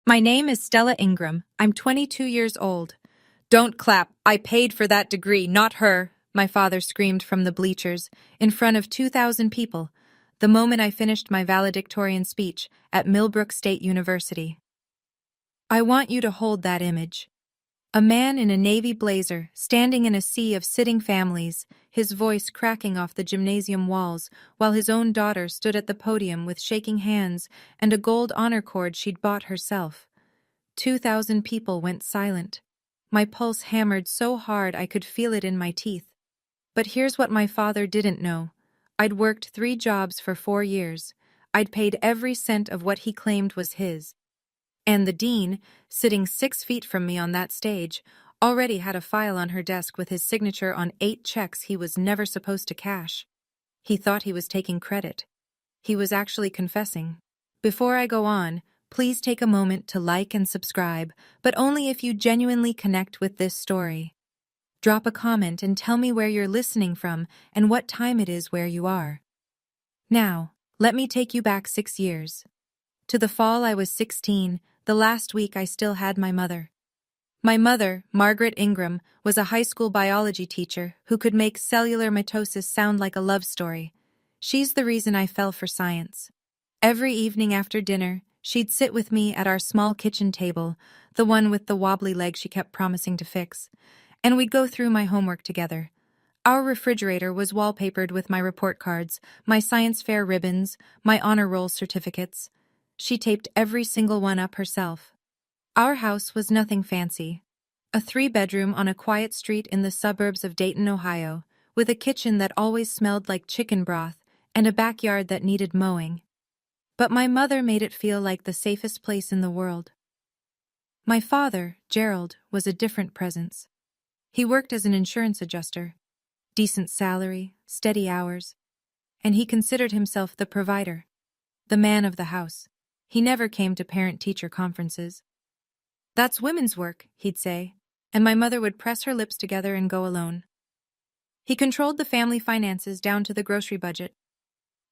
My name is Stella Ingram. I'm 22 years old. Don't clap. I paid for that degree, not her, my father screamed from the bleachers, in front of 2,000 people, the moment I finished my valedictorian speech at Millbrook State University. I want you to hold that image. A man in a navy blazer, standing in a sea of sitting families, his voice cracking off the gymnasium walls, while his own daughter stood at the podium with shaking hands and a gold honor cord she'd bought herself. 2,000 people went silent. My pulse hammered so hard I could feel it in my teeth. But here's what my father didn't know. I'd worked 3 jobs for 4 years. I'd paid every cent of what he claimed was his. And the dean, sitting 6 feet from me on that stage, already had a file on her desk with his signature on 8 checks he was never supposed to cash. He thought he was taking credit. He was actually confessing. Before I go on, please take a moment to like and subscribe, but only if you genuinely connect with this story. Drop a comment and tell me where you're listening from and what time it is where you are. Now, let me take you back 6 years. To the fall I was 16, the last week I still had my mother. My mother, Margaret Ingram, was a high school biology teacher who could make cellular mitosis sound like a love story. She's the reason I fell for science. Every evening after dinner, she'd sit with me at our small kitchen table, the one with the wobbly leg she kept promising to fix, and we'd go through my homework together. Our refrigerator was wallpapered with my report cards, my science fair ribbons, my honor roll certificates. She taped every single one up herself. Our house was nothing fancy. A 3-bedroom on a quiet street in the suburbs of Dayton, Ohio, with a kitchen that always smelled like chicken broth and a backyard that needed mowing. But my mother made it feel like the safest place in the world. My father, Gerald, was a different presence. He worked as an insurance adjuster. Decent salary, steady hours. And he considered himself the provider, the man of the house. He never came to parent-teacher conferences. "That's women's work," he'd say, and my mother would press her lips together and go alone. He controlled the family finances down to the grocery budget.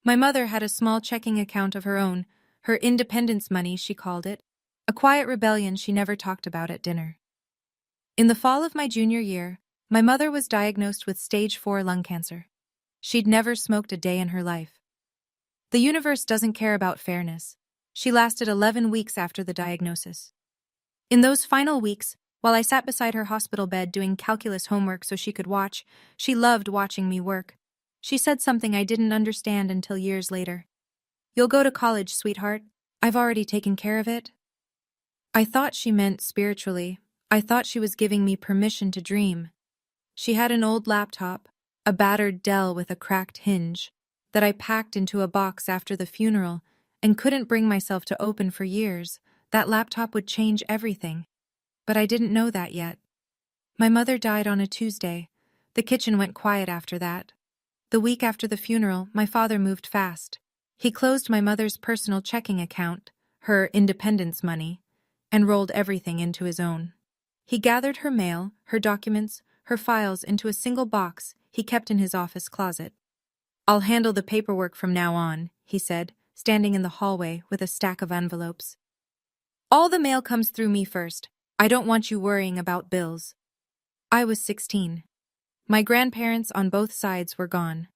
My mother had a small checking account of her own, her independence money, she called it, a quiet rebellion she never talked about at dinner. In the fall of my junior year, my mother was diagnosed with stage 4 lung cancer. She'd never smoked a day in her life. The universe doesn't care about fairness. She lasted 11 weeks after the diagnosis. In those final weeks, while I sat beside her hospital bed doing calculus homework so she could watch, she loved watching me work. She said something I didn't understand until years later. "You'll go to college, sweetheart. I've already taken care of it." I thought she meant spiritually. I thought she was giving me permission to dream. She had an old laptop, a battered Dell with a cracked hinge, that I packed into a box after the funeral and couldn't bring myself to open for years. That laptop would change everything. But I didn't know that yet. My mother died on a Tuesday. The kitchen went quiet after that. The week after the funeral, my father moved fast. He closed my mother's personal checking account, her independence money, and rolled everything into his own. He gathered her mail, her documents, her files into a single box he kept in his office closet. "I'll handle the paperwork from now on," he said, standing in the hallway with a stack of envelopes. "All the mail comes through me first. I don't want you worrying about bills." I was 16. My grandparents on both sides were gone.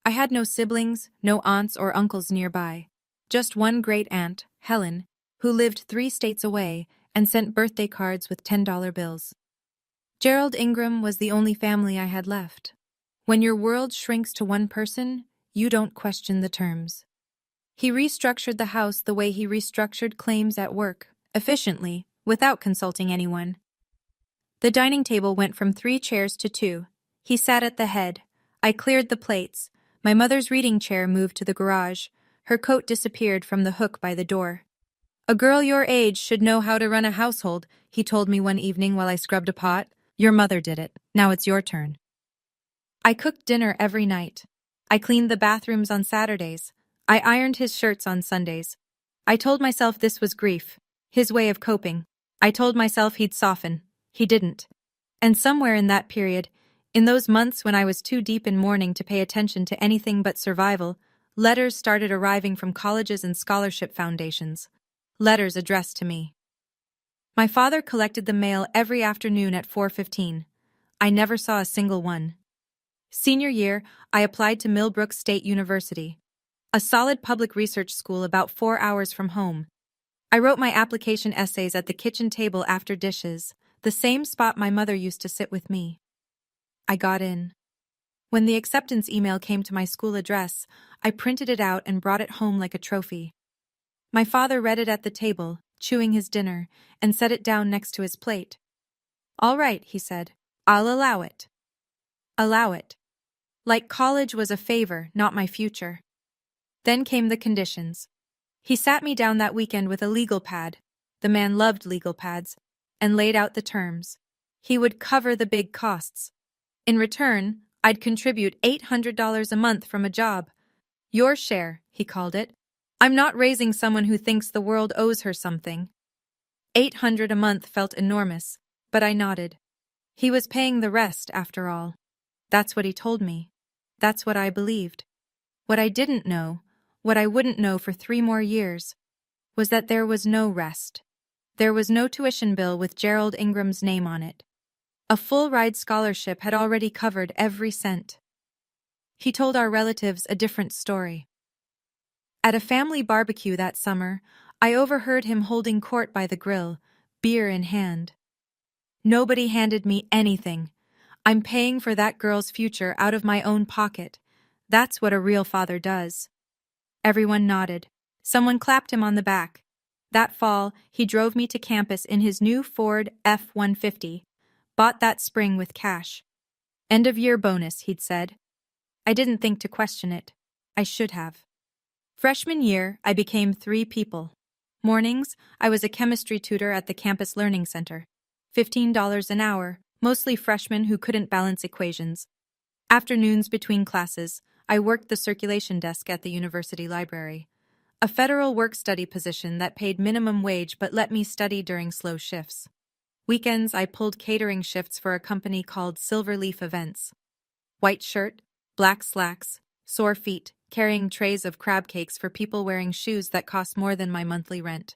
I had no siblings, no aunts or uncles nearby. Just one great-aunt, Helen, who lived 3 states away and sent birthday cards with $10 bills. Gerald Ingram was the only family I had left. When your world shrinks to one person, you don't question the terms. He restructured the house the way he restructured claims at work, efficiently, without consulting anyone. The dining table went from 3 chairs to 2. He sat at the head. I cleared the plates. My mother's reading chair moved to the garage. Her coat disappeared from the hook by the door. "A girl your age should know how to run a household," he told me one evening while I scrubbed a pot. "Your mother did it. Now it's your turn." I cooked dinner every night. I cleaned the bathrooms on Saturdays. I ironed his shirts on Sundays. I told myself this was grief, his way of coping. I told myself he'd soften. He didn't. And somewhere in that period, in those months when I was too deep in mourning to pay attention to anything but survival, letters started arriving from colleges and scholarship foundations. Letters addressed to me. My father collected the mail every afternoon at 4:15. I never saw a single one. Senior year, I applied to Millbrook State University, a solid public research school about 4 hours from home. I wrote my application essays at the kitchen table after dishes, the same spot my mother used to sit with me. I got in. When the acceptance email came to my school address, I printed it out and brought it home like a trophy. My father read it at the table, chewing his dinner, and set it down next to his plate. "All right," he said. "I'll allow it." Allow it. Like college was a favor, not my future. Then came the conditions. He sat me down that weekend with a legal pad. The man loved legal pads, and laid out the terms. He would cover the big costs. In return, I'd contribute $800 a month from a job. Your share, he called it. I'm not raising someone who thinks the world owes her something. $800 a month felt enormous, but I nodded. He was paying the rest, after all. That's what he told me. That's what I believed. What I didn't know, what I wouldn't know for 3 more years, was that there was no rest. There was no tuition bill with Gerald Ingram's name on it. A full-ride scholarship had already covered every cent. He told our relatives a different story. At a family barbecue that summer, I overheard him holding court by the grill, beer in hand. "Nobody handed me anything. I'm paying for that girl's future out of my own pocket. That's what a real father does." Everyone nodded. Someone clapped him on the back. That fall, he drove me to campus in his new Ford F-150. Bought that spring with cash. "End-of-year bonus," he'd said. I didn't think to question it. I should have. Freshman year, I became 3 people. Mornings, I was a chemistry tutor at the campus learning center. $15 an hour, mostly freshmen who couldn't balance equations. Afternoons between classes, I worked the circulation desk at the university library. A federal work-study position that paid minimum wage but let me study during slow shifts. Weekends, I pulled catering shifts for a company called Silverleaf Events. White shirt, black slacks, sore feet, carrying trays of crab cakes for people wearing shoes that cost more than my monthly rent.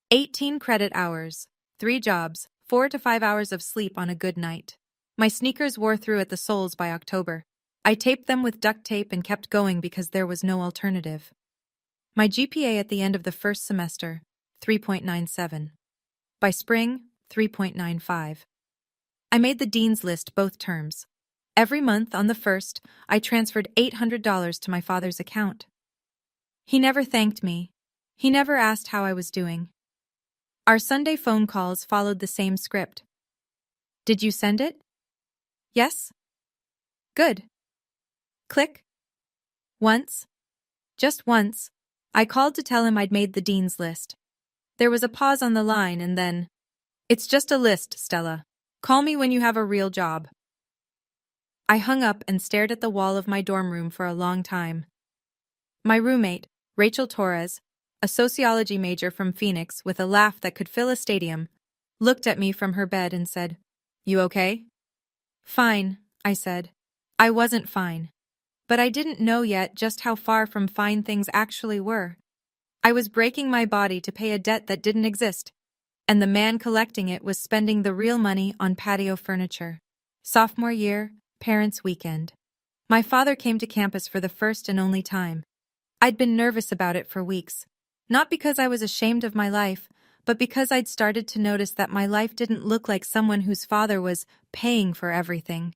18 credit hours, 3 jobs, 4 to 5 hours of sleep on a good night. My sneakers wore through at the soles by October. I taped them with duct tape and kept going because there was no alternative. My GPA at the end of the first semester, 3.97. By spring, 3.95. I made the dean's list both terms. Every month on the 1st, I transferred $800 to my father's account. He never thanked me. He never asked how I was doing. Our Sunday phone calls followed the same script. "Did you send it?" "Yes." "Good." Click. Once, just once, I called to tell him I'd made the dean's list. There was a pause on the line and then, "It's just a list, Stella. Call me when you have a real job." I hung up and stared at the wall of my dorm room for a long time. My roommate, Rachel Torres, a sociology major from Phoenix with a laugh that could fill a stadium, looked at me from her bed and said, "You okay?" "Fine," I said. I wasn't fine. But I didn't know yet just how far from fine things actually were. I was breaking my body to pay a debt that didn't exist, and the man collecting it was spending the real money on patio furniture. Sophomore year, parents' weekend. My father came to campus for the first and only time. I'd been nervous about it for weeks. Not because I was ashamed of my life, but because I'd started to notice that my life didn't look like someone whose father was paying for everything.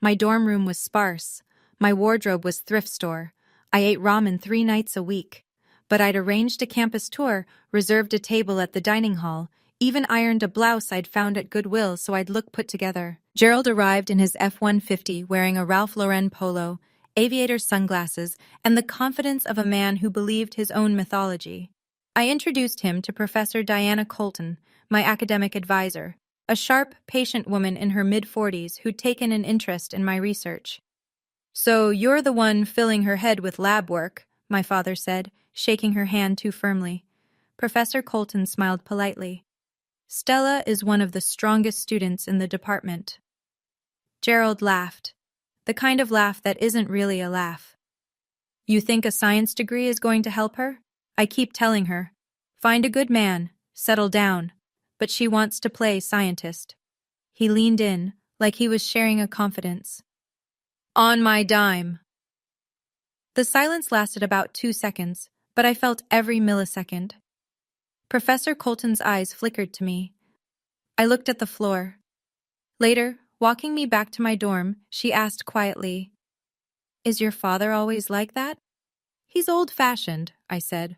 My dorm room was sparse. My wardrobe was thrift store. I ate ramen 3 nights a week. But I'd arranged a campus tour, reserved a table at the dining hall, even ironed a blouse I'd found at Goodwill so I'd look put together. Gerald arrived in his F-150 wearing a Ralph Lauren polo, aviator sunglasses, and the confidence of a man who believed his own mythology. I introduced him to Professor Diana Colton, my academic advisor, a sharp, patient woman in her mid-40s who'd taken an interest in my research. "So you're the one filling her head with lab work," my father said, shaking her hand too firmly. Professor Colton smiled politely. "Stella is one of the strongest students in the department." Gerald laughed, the kind of laugh that isn't really a laugh. "You think a science degree is going to help her? I keep telling her, find a good man, settle down. but she wants to play scientist. He leaned in, like he was sharing a confidence. On my dime. The silence lasted about 2 seconds, but I felt every millisecond. Professor Colton's eyes flickered to me. I looked at the floor. Later, walking me back to my dorm, she asked quietly, "Is your father always like that?" "He's old-fashioned," I said.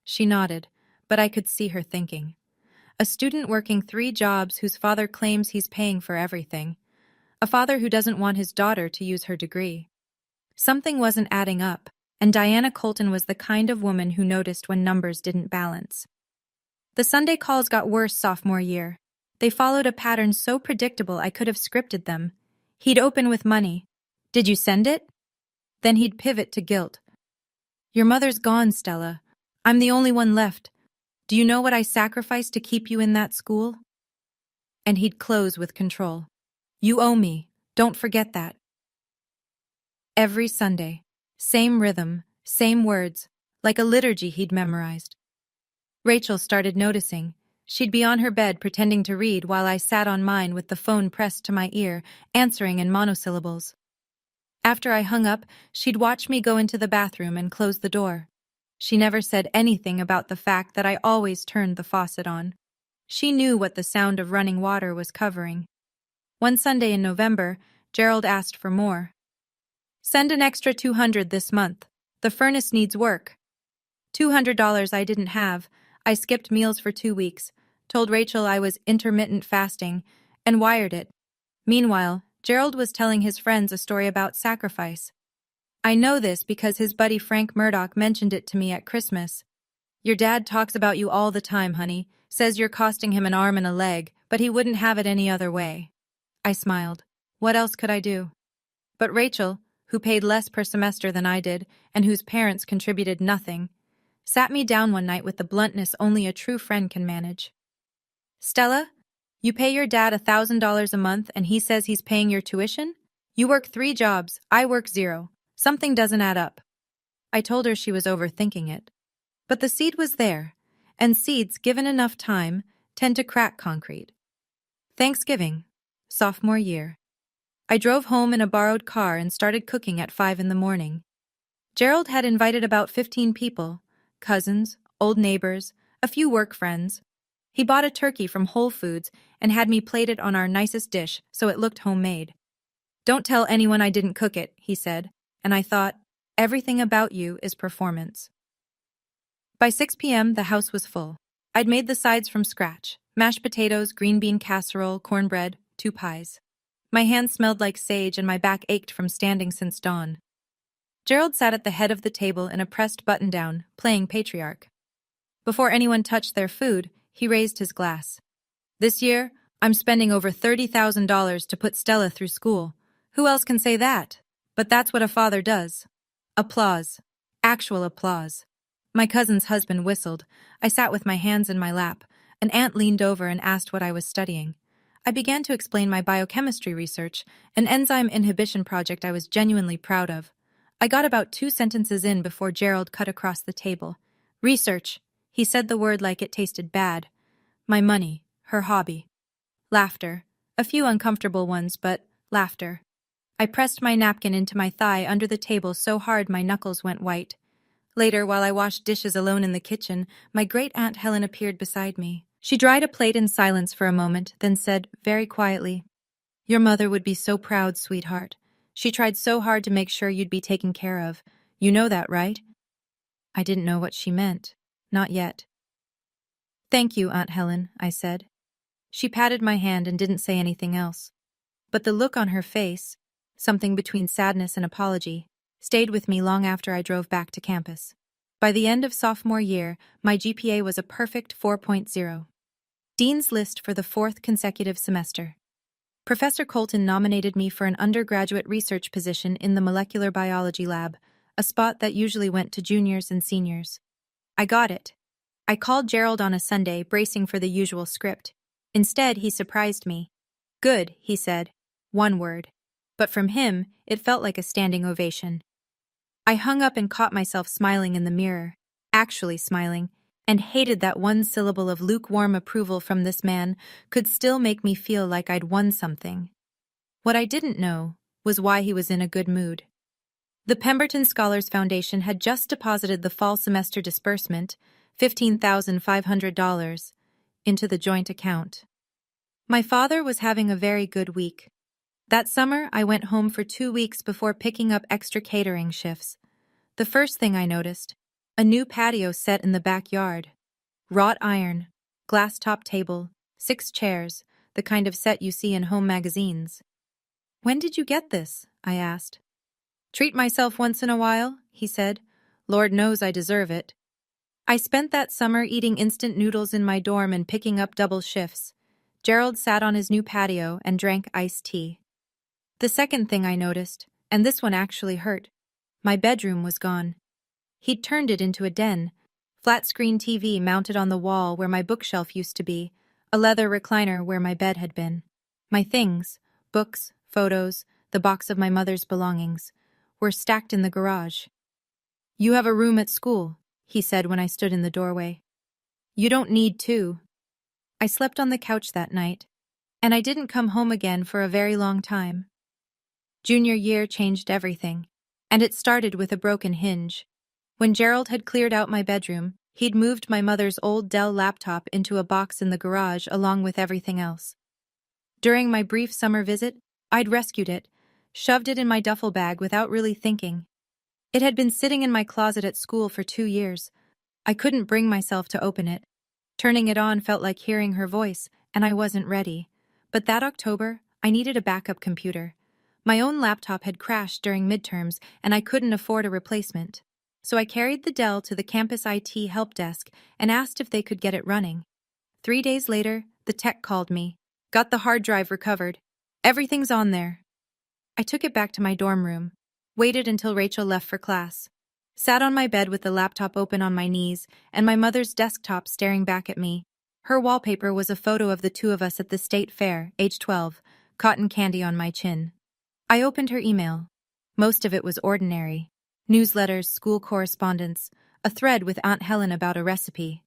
She nodded, but I could see her thinking. A student working 3 jobs whose father claims he's paying for everything. A father who doesn't want his daughter to use her degree. Something wasn't adding up, and Diana Colton was the kind of woman who noticed when numbers didn't balance. The Sunday calls got worse sophomore year. They followed a pattern so predictable I could have scripted them. He'd open with money. "Did you send it?" Then he'd pivot to guilt. "Your mother's gone, Stella. I'm the only one left. Do you know what I sacrificed to keep you in that school?" And he'd close with control. "You owe me. Don't forget that." Every Sunday. Same rhythm, same words, like a liturgy he'd memorized. Rachel started noticing. She'd be on her bed pretending to read while I sat on mine with the phone pressed to my ear, answering in monosyllables. After I hung up, she'd watch me go into the bathroom and close the door. She never said anything about the fact that I always turned the faucet on. She knew what the sound of running water was covering. One Sunday in November, Gerald asked for more. "Send an extra $200 this month. The furnace needs work." $200 I didn't have. I skipped meals for 2 weeks, told Rachel I was intermittent fasting, and wired it. Meanwhile, Gerald was telling his friends a story about sacrifice. I know this because his buddy Frank Murdoch mentioned it to me at Christmas. "Your dad talks about you all the time, honey. Says you're costing him an arm and a leg, but he wouldn't have it any other way." I smiled. What else could I do? But Rachel, who paid less per semester than I did, and whose parents contributed nothing, sat me down one night with the bluntness only a true friend can manage. "Stella, you pay your dad $1,000 a month and he says he's paying your tuition? You work 3 jobs, I work 0. Something doesn't add up." I told her she was overthinking it. But the seed was there, and seeds, given enough time, tend to crack concrete. Thanksgiving, sophomore year. I drove home in a borrowed car and started cooking at 5 in the morning. Gerald had invited about 15 people, cousins, old neighbors, a few work friends. He bought a turkey from Whole Foods and had me plate it on our nicest dish so it looked homemade. "Don't tell anyone I didn't cook it," he said, and I thought, everything about you is performance. By 6 p.m., the house was full. I'd made the sides from scratch: mashed potatoes, green bean casserole, cornbread, 2 pies. My hands smelled like sage and my back ached from standing since dawn. Gerald sat at the head of the table in a pressed button-down, playing patriarch. Before anyone touched their food, he raised his glass. "This year, I'm spending over $30,000 to put Stella through school. Who else can say that? But that's what a father does." Applause. Actual applause. My cousin's husband whistled. I sat with my hands in my lap. An aunt leaned over and asked what I was studying. I began to explain my biochemistry research, an enzyme inhibition project I was genuinely proud of. I got about 2 sentences in before Gerald cut across the table. "Research." He said the word like it tasted bad. "My money, her hobby." Laughter. A few uncomfortable ones, but laughter. I pressed my napkin into my thigh under the table so hard my knuckles went white. Later, while I washed dishes alone in the kitchen, my great-aunt Helen appeared beside me. She dried a plate in silence for a moment, then said, very quietly, "Your mother would be so proud, sweetheart. She tried so hard to make sure you'd be taken care of. You know that, right?" I didn't know what she meant. Not yet. "Thank you, Aunt Helen," I said. She patted my hand and didn't say anything else. But the look on her face, something between sadness and apology, stayed with me long after I drove back to campus. By the end of sophomore year, my GPA was a perfect 4.0. Dean's List for the 4th consecutive semester. Professor Colton nominated me for an undergraduate research position in the molecular biology lab, a spot that usually went to juniors and seniors. I got it. I called Gerald on a Sunday, bracing for the usual script. Instead, he surprised me. "Good," he said. One word. But from him, it felt like a standing ovation. I hung up and caught myself smiling in the mirror. Actually smiling. and hated that one syllable of lukewarm approval from this man could still make me feel like I'd won something. What I didn't know was why he was in a good mood. The Pemberton Scholars Foundation had just deposited the fall semester disbursement, $15,500, into the joint account. My father was having a very good week. That summer, I went home for 2 weeks before picking up extra catering shifts. The first thing I noticed, a new patio set in the backyard. Wrought iron, glass-top table, 6 chairs, the kind of set you see in home magazines. "When did you get this?" I asked. "Treat myself once in a while," he said. "Lord knows I deserve it." I spent that summer eating instant noodles in my dorm and picking up double shifts. Gerald sat on his new patio and drank iced tea. The second thing I noticed, and this one actually hurt, my bedroom was gone. He'd turned it into a den. Flat-screen TV mounted on the wall where my bookshelf used to be, a leather recliner where my bed had been. My things, books, photos, the box of my mother's belongings, were stacked in the garage. "You have a room at school," he said when I stood in the doorway. "You don't need to." I slept on the couch that night, and I didn't come home again for a very long time. Junior year changed everything, and it started with a broken hinge. When Gerald had cleared out my bedroom, he'd moved my mother's old Dell laptop into a box in the garage along with everything else. During my brief summer visit, I'd rescued it, shoved it in my duffel bag without really thinking. It had been sitting in my closet at school for 2 years. I couldn't bring myself to open it. Turning it on felt like hearing her voice, and I wasn't ready. But that October, I needed a backup computer. My own laptop had crashed during midterms, and I couldn't afford a replacement. So I carried the Dell to the campus IT help desk and asked if they could get it running. 3 days later, the tech called me. "Got the hard drive recovered. Everything's on there." I took it back to my dorm room, waited until Rachel left for class, sat on my bed with the laptop open on my knees and my mother's desktop staring back at me. Her wallpaper was a photo of the two of us at the state fair, age 12, cotton candy on my chin. I opened her email. Most of it was ordinary. Newsletters, school correspondence, a thread with Aunt Helen about a recipe.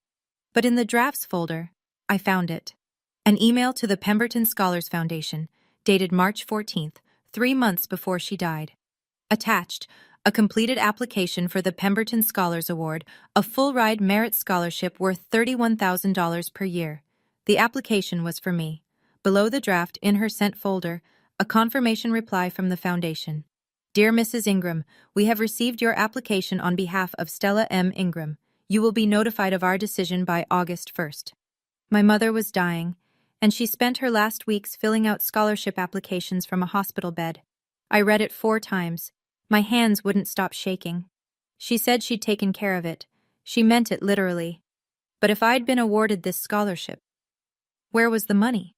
But in the drafts folder, I found it. An email to the Pemberton Scholars Foundation, dated March 14th, 3 months before she died. Attached, a completed application for the Pemberton Scholars Award, a full-ride merit scholarship worth $31,000 per year. The application was for me. Below the draft, in her sent folder, a confirmation reply from the foundation. "Dear Mrs. Ingram, we have received your application on behalf of Stella M. Ingram. You will be notified of our decision by August 1st. My mother was dying, and she spent her last weeks filling out scholarship applications from a hospital bed. I read it 4 times. My hands wouldn't stop shaking. She said she'd taken care of it. She meant it literally. But if I'd been awarded this scholarship, where was the money?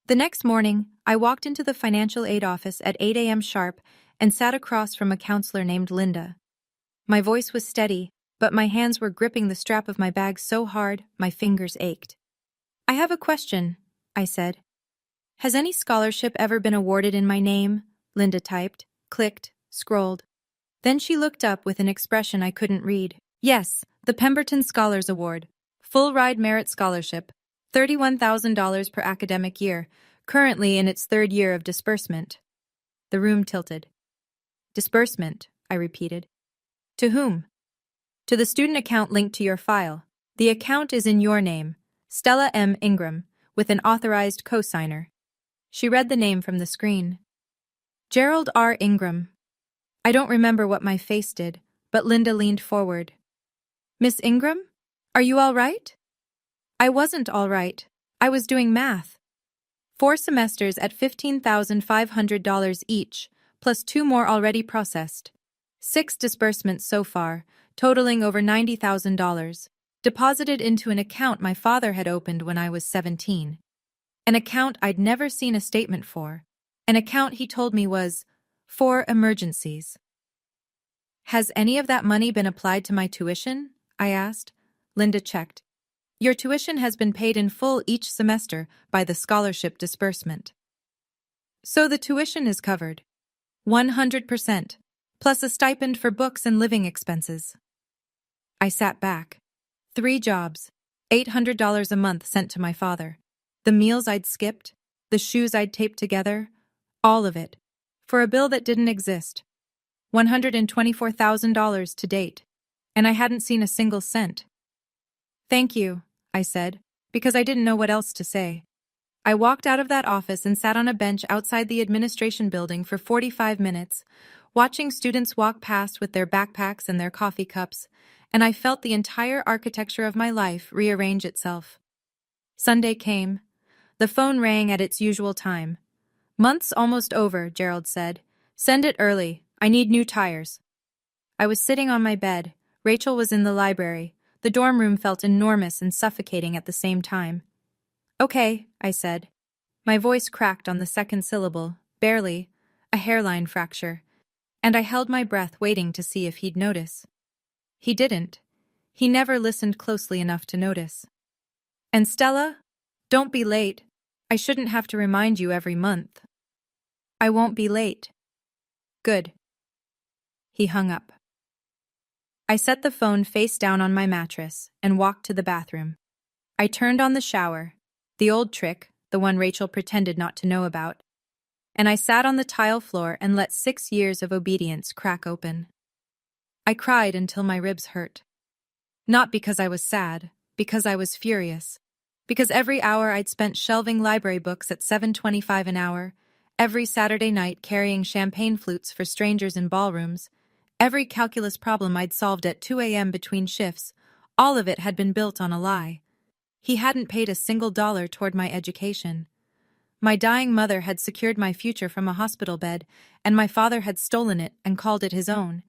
The next morning, I walked into the financial aid office at 8 a.m. sharp and sat across from a counselor named Linda. My voice was steady, but my hands were gripping the strap of my bag so hard my fingers ached. "I have a question," I said. "Has any scholarship ever been awarded in my name?" Linda typed, clicked, scrolled. Then she looked up with an expression I couldn't read. "Yes, the Pemberton Scholars Award. Full-ride merit scholarship. $31,000 per academic year, currently in its 3rd year of disbursement." The room tilted. "Disbursement," I repeated. "To whom?" "To the student account linked to your file. The account is in your name, Stella M. Ingram, with an authorized co-signer." She read the name from the screen. "Gerald R. Ingram." I don't remember what my face did, but Linda leaned forward. "Miss Ingram? Are you all right?" I wasn't all right. I was doing math. 4 semesters at $15,500 each, plus 2 more already processed. 6 disbursements so far, totaling over $90,000, deposited into an account my father had opened when I was 17. An account I'd never seen a statement for. An account he told me was for emergencies. "Has any of that money been applied to my tuition?" I asked. Linda checked. "Your tuition has been paid in full each semester by the scholarship disbursement." "So the tuition is covered. 100%, plus a stipend for books and living expenses." I sat back. 3 jobs, $800 a month sent to my father. The meals I'd skipped, the shoes I'd taped together, all of it. For a bill that didn't exist. $124,000 to date. And I hadn't seen a single cent. Thank you, I said, because I didn't know what else to say. I walked out of that office and sat on a bench outside the administration building for 45 minutes, watching students walk past with their backpacks and their coffee cups, and I felt the entire architecture of my life rearrange itself. Sunday came. The phone rang at its usual time. "Month's almost over," Gerald said. "Send it early. I need new tires." I was sitting on my bed. Rachel was in the library. The dorm room felt enormous and suffocating at the same time. "Okay," I said. My voice cracked on the second syllable, barely, a hairline fracture, and I held my breath waiting to see if he'd notice. He didn't. He never listened closely enough to notice. "And Stella? Don't be late. I shouldn't have to remind you every month." "I won't be late." "Good." He hung up. I set the phone face down on my mattress and walked to the bathroom. I turned on the shower, the old trick, the one Rachel pretended not to know about, and I sat on the tile floor and let 6 years of obedience crack open. I cried until my ribs hurt. Not because I was sad, because I was furious. Because every hour I'd spent shelving library books at $7.25 an hour, every Saturday night carrying champagne flutes for strangers in ballrooms, every calculus problem I'd solved at 2 a.m. between shifts, all of it had been built on a lie. He hadn't paid a single dollar toward my education. My dying mother had secured my future from a hospital bed, and my father had stolen it and called it his own.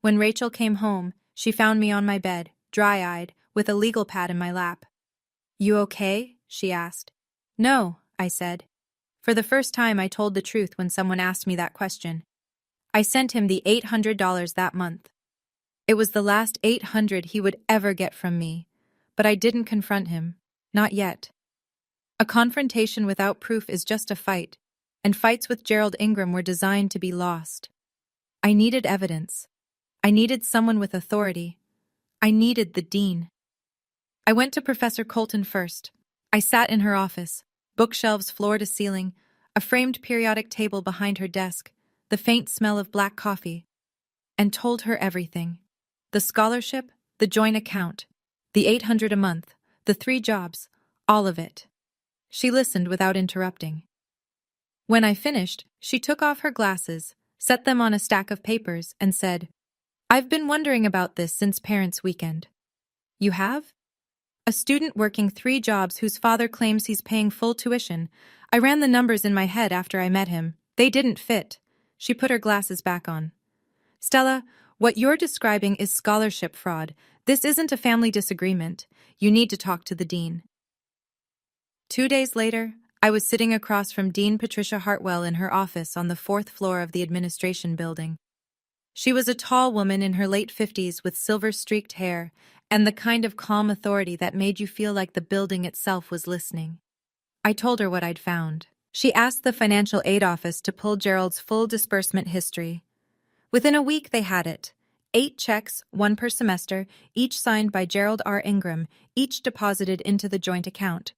When Rachel came home, she found me on my bed, dry-eyed, with a legal pad in my lap. "You okay?" she asked. "No," I said. For the first time I told the truth when someone asked me that question. I sent him the $800 that month. It was the last $800 he would ever get from me, but I didn't confront him. Not yet. A confrontation without proof is just a fight, and fights with Gerald Ingram were designed to be lost. I needed evidence. I needed someone with authority. I needed the dean. I went to Professor Colton first. I sat in her office, bookshelves floor to ceiling, a framed periodic table behind her desk, the faint smell of black coffee, and told her everything. The scholarship, the joint account, the $800 a month, the 3 jobs, all of it. She listened without interrupting. When I finished, she took off her glasses, set them on a stack of papers, and said, "I've been wondering about this since Parents' Weekend." "You have?" "A student working 3 jobs whose father claims he's paying full tuition. I ran the numbers in my head after I met him. They didn't fit." She put her glasses back on. "Stella, what you're describing is scholarship fraud. This isn't a family disagreement. You need to talk to the dean." 2 days later, I was sitting across from Dean Patricia Hartwell in her office on the 4th floor of the administration building. She was a tall woman in her late 50s with silver-streaked hair and the kind of calm authority that made you feel like the building itself was listening. I told her what I'd found. She asked the financial aid office to pull Gerald's full disbursement history. Within a week, they had it. 8 checks, 1 per semester, each signed by Gerald R. Ingram, each deposited into the joint account.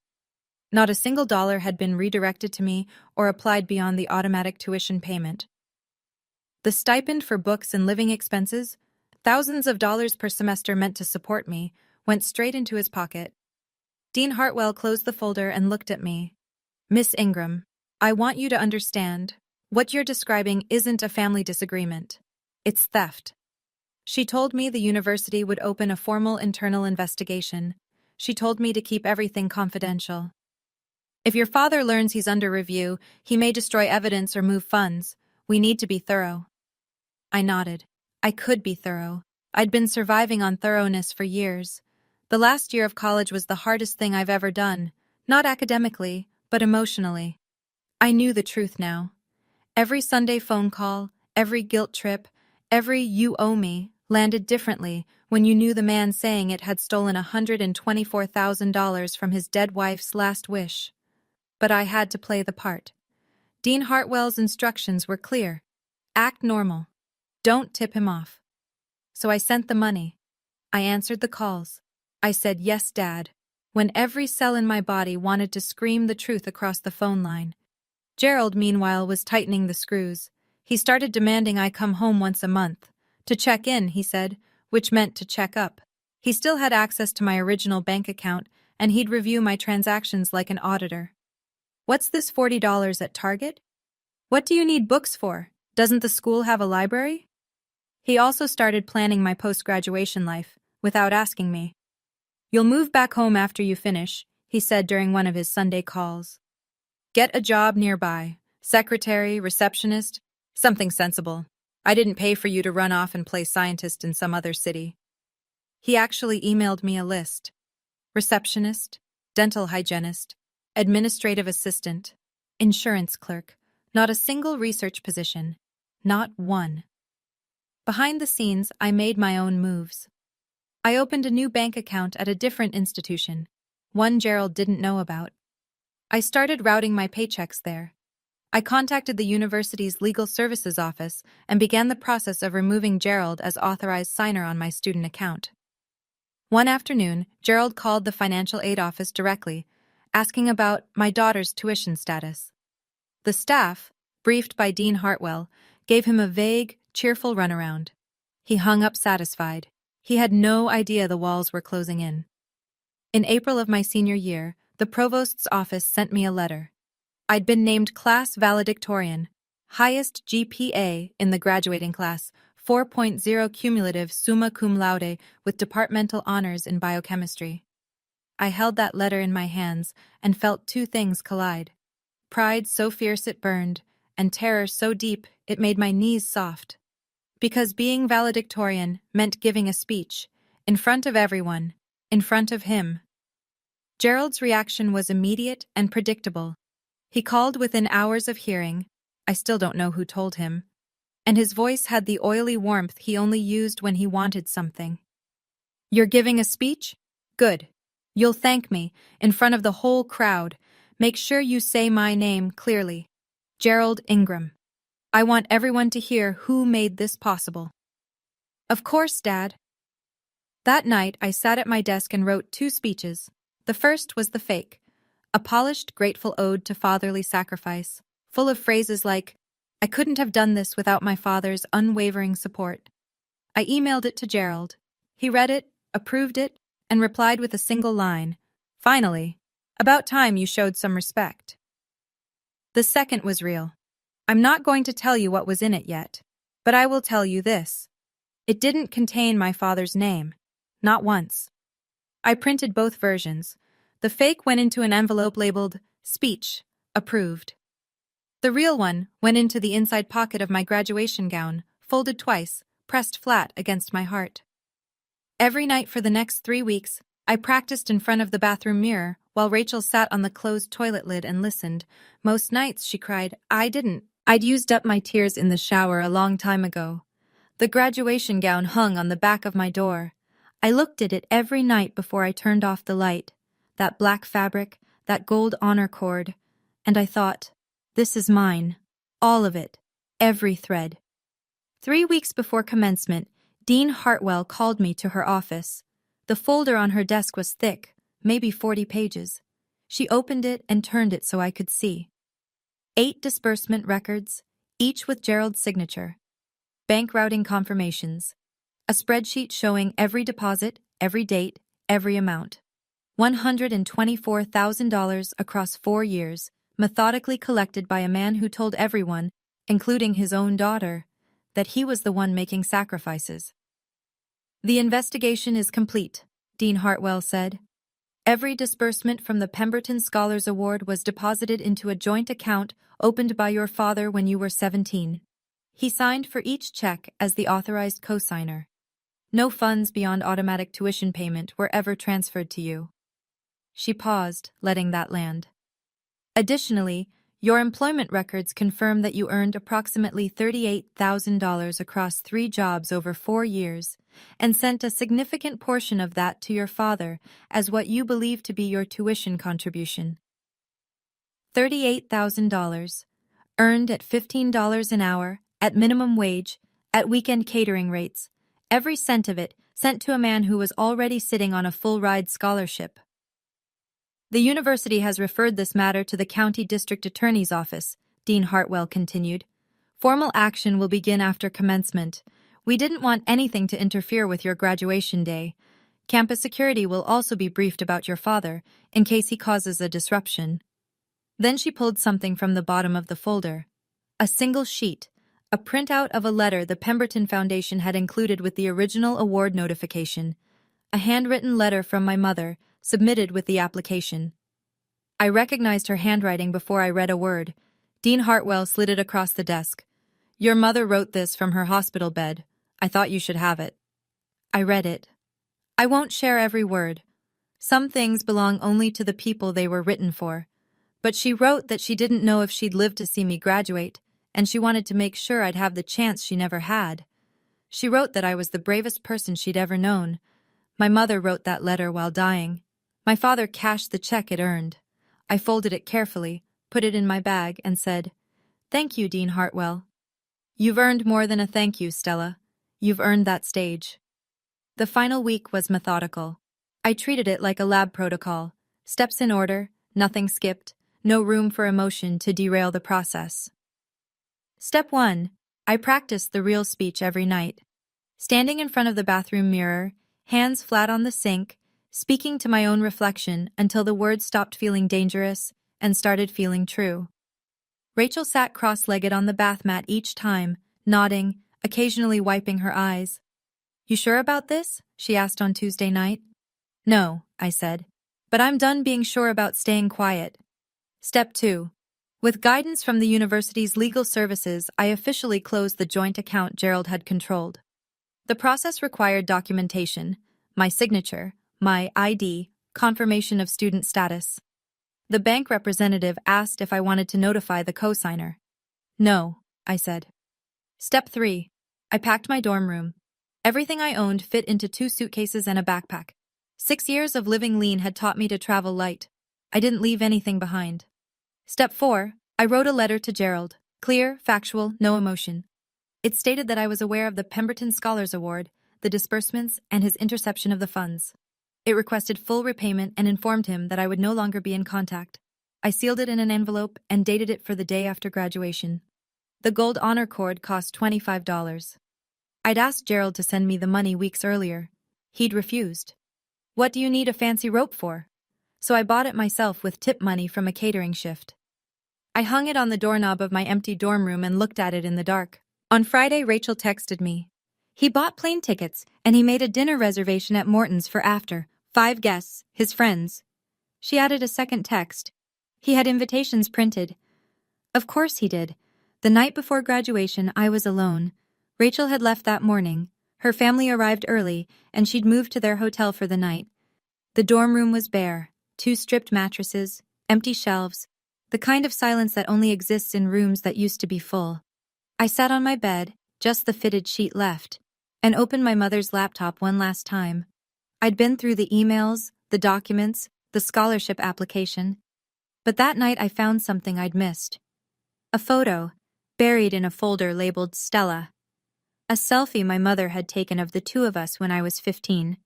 Not a single dollar had been redirected to me or applied beyond the automatic tuition payment. The stipend for books and living expenses, thousands of dollars per semester meant to support me, went straight into his pocket. Dean Hartwell closed the folder and looked at me. "Miss Ingram, I want you to understand, what you're describing isn't a family disagreement. It's theft." She told me the university would open a formal internal investigation. She told me to keep everything confidential. "If your father learns he's under review, he may destroy evidence or move funds. We need to be thorough." I nodded. I could be thorough. I'd been surviving on thoroughness for years. The last year of college was the hardest thing I've ever done, not academically, but emotionally. I knew the truth now. Every Sunday phone call, every guilt trip, every "you owe me" landed differently when you knew the man saying it had stolen $124,000 from his dead wife's last wish. But I had to play the part. Dean Hartwell's instructions were clear. Act normal. Don't tip him off. So I sent the money. I answered the calls. I said, "Yes, Dad," when every cell in my body wanted to scream the truth across the phone line. Gerald, meanwhile, was tightening the screws. He started demanding I come home once a month. To check in, he said, which meant to check up. He still had access to my original bank account, and he'd review my transactions like an auditor. "What's this $40 at Target? What do you need books for? Doesn't the school have a library?" He also started planning my post-graduation life, without asking me. "You'll move back home after you finish," he said during one of his Sunday calls. "Get a job nearby. Secretary, receptionist, something sensible. I didn't pay for you to run off and play scientist in some other city." He actually emailed me a list. Receptionist, dental hygienist, administrative assistant, insurance clerk. Not a single research position. Not one. Behind the scenes, I made my own moves. I opened a new bank account at a different institution, one Gerald didn't know about. I started routing my paychecks there. I contacted the university's legal services office and began the process of removing Gerald as authorized signer on my student account. One afternoon, Gerald called the financial aid office directly, asking about my daughter's tuition status. The staff, briefed by Dean Hartwell, gave him a vague, cheerful runaround. He hung up satisfied. He had no idea the walls were closing in. In April of my senior year, the provost's office sent me a letter. I'd been named class valedictorian, highest GPA in the graduating class, 4.0 cumulative summa cum laude with departmental honors in biochemistry. I held that letter in my hands and felt two things collide. Pride so fierce it burned, and terror so deep it made my knees soft. Because being valedictorian meant giving a speech, in front of everyone, in front of him. Gerald's reaction was immediate and predictable. He called within hours of hearing, I still don't know who told him, and his voice had the oily warmth he only used when he wanted something. "You're giving a speech? Good. You'll thank me, in front of the whole crowd. Make sure you say my name clearly. Gerald Ingram. I want everyone to hear who made this possible." "Of course, Dad." That night, I sat at my desk and wrote 2 speeches. The first was the fake, a polished, grateful ode to fatherly sacrifice, full of phrases like, "I couldn't have done this without my father's unwavering support." I emailed it to Gerald. He read it, approved it, and replied with a single line, "Finally, about time you showed some respect." The second was real. I'm not going to tell you what was in it yet, but I will tell you this. It didn't contain my father's name. Not once. I printed both versions. The fake went into an envelope labeled, "Speech, Approved." The real one went into the inside pocket of my graduation gown, folded twice, pressed flat against my heart. Every night for the next 3 weeks, I practiced in front of the bathroom mirror while Rachel sat on the closed toilet lid and listened. Most nights, she cried, "I didn't. I'd used up my tears in the shower a long time ago." The graduation gown hung on the back of my door. I looked at it every night before I turned off the light. That black fabric, that gold honor cord, and I thought, this is mine. All of it. Every thread. 3 weeks before commencement, Dean Hartwell called me to her office. The folder on her desk was thick, maybe 40 pages. She opened it and turned it so I could see. 8 disbursement records, each with Gerald's signature. Bank routing confirmations. A spreadsheet showing every deposit, every date, every amount. $124,000 across 4 years, methodically collected by a man who told everyone, including his own daughter, that he was the one making sacrifices. "The investigation is complete," Dean Hartwell said. "Every disbursement from the Pemberton Scholars Award was deposited into a joint account opened by your father when you were 17. He signed for each check as the authorized co-signer. No funds beyond automatic tuition payment were ever transferred to you." She paused, letting that land. "Additionally, your employment records confirm that you earned approximately $38,000 across 3 jobs over 4 years and sent a significant portion of that to your father as what you believe to be your tuition contribution. $38,000, earned at $15 an hour, at minimum wage, at weekend catering rates, every cent of it sent to a man who was already sitting on a full-ride scholarship. The university has referred this matter to the county district attorney's office, Dean Hartwell continued. Formal action will begin after commencement. We didn't want anything to interfere with your graduation day. Campus security will also be briefed about your father, in case he causes a disruption. Then she pulled something from the bottom of the folder. A single sheet, a printout of a letter the Pemberton Foundation had included with the original award notification. A handwritten letter from my mother, submitted with the application. I recognized her handwriting before I read a word. Dean Hartwell slid it across the desk. Your mother wrote this from her hospital bed. I thought you should have it. I read it. I won't share every word. Some things belong only to the people they were written for. But she wrote that she didn't know if she'd live to see me graduate, and she wanted to make sure I'd have the chance she never had. She wrote that I was the bravest person she'd ever known. My mother wrote that letter while dying. My father cashed the check it earned. I folded it carefully, put it in my bag, and said, Thank you, Dean Hartwell. You've earned more than a thank you, Stella. You've earned that stage. The final week was methodical. I treated it like a lab protocol. Steps in order, nothing skipped, no room for emotion to derail the process. Step 1. I practiced the real speech every night. Standing in front of the bathroom mirror, hands flat on the sink, speaking to my own reflection until the words stopped feeling dangerous and started feeling true. Rachel sat cross-legged on the bath mat each time, nodding, occasionally wiping her eyes. You sure about this? She asked on Tuesday night. No, I said, but I'm done being sure about staying quiet. Step 2. With guidance from the university's legal services, I officially closed the joint account Gerald had controlled. The process required documentation, my signature, my ID, confirmation of student status. The bank representative asked if I wanted to notify the co-signer. No, I said. Step 3. I packed my dorm room. Everything I owned fit into 2 suitcases and a backpack. 6 years of living lean had taught me to travel light. I didn't leave anything behind. Step 4. I wrote a letter to Gerald. Clear, factual, no emotion. It stated that I was aware of the Pemberton Scholars Award, the disbursements, and his interception of the funds. It requested full repayment and informed him that I would no longer be in contact. I sealed it in an envelope and dated it for the day after graduation. The gold honor cord cost $25. I'd asked Gerald to send me the money weeks earlier. He'd refused. What do you need a fancy rope for? So I bought it myself with tip money from a catering shift. I hung it on the doorknob of my empty dorm room and looked at it in the dark. On Friday, Rachel texted me. He bought plane tickets, and he made a dinner reservation at Morton's for after. 5 guests, his friends. She added a second text. He had invitations printed. Of course he did. The night before graduation, I was alone. Rachel had left that morning. Her family arrived early, and she'd moved to their hotel for the night. The dorm room was bare. 2 stripped mattresses, empty shelves, the kind of silence that only exists in rooms that used to be full. I sat on my bed, just the fitted sheet left, and opened my mother's laptop one last time. I'd been through the emails, the documents, the scholarship application. But that night I found something I'd missed. A photo, buried in a folder labeled Stella. A selfie my mother had taken of the 2 of us when I was 15.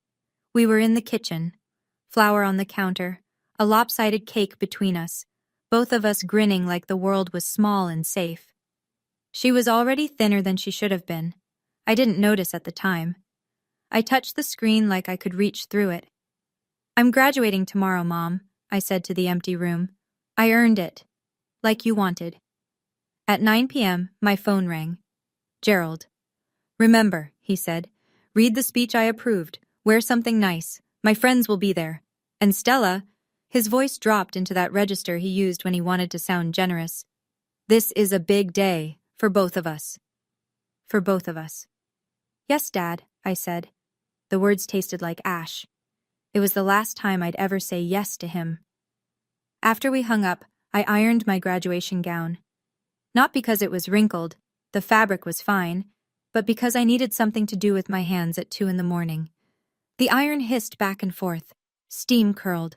We were in the kitchen. Flour on the counter, a lopsided cake between us, both of us grinning like the world was small and safe. She was already thinner than she should have been. I didn't notice at the time. I touched the screen like I could reach through it. I'm graduating tomorrow, Mom, I said to the empty room. I earned it. Like you wanted. At 9 p.m., my phone rang. Gerald. Remember, he said, read the speech I approved. Wear something nice. My friends will be there. And Stella, his voice dropped into that register he used when he wanted to sound generous. This is a big day for both of us. For both of us. Yes, Dad, I said. The words tasted like ash. It was the last time I'd ever say yes to him. After we hung up, I ironed my graduation gown. Not because it was wrinkled, the fabric was fine, but because I needed something to do with my hands at 2 a.m. The iron hissed back and forth. Steam curled.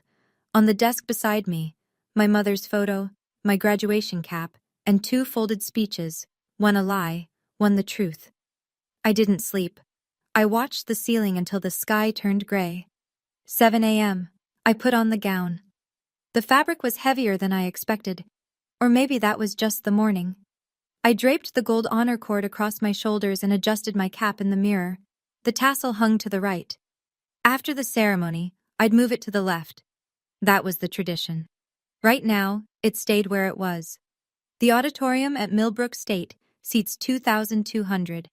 On the desk beside me, my mother's photo, my graduation cap, and 2 folded speeches, one a lie, one the truth. I didn't sleep. I watched the ceiling until the sky turned gray. 7 a.m. I put on the gown. The fabric was heavier than I expected, or maybe that was just the morning. I draped the gold honor cord across my shoulders and adjusted my cap in the mirror. The tassel hung to the right. After the ceremony, I'd move it to the left. That was the tradition. Right now, it stayed where it was. The auditorium at Millbrook State seats 2,200.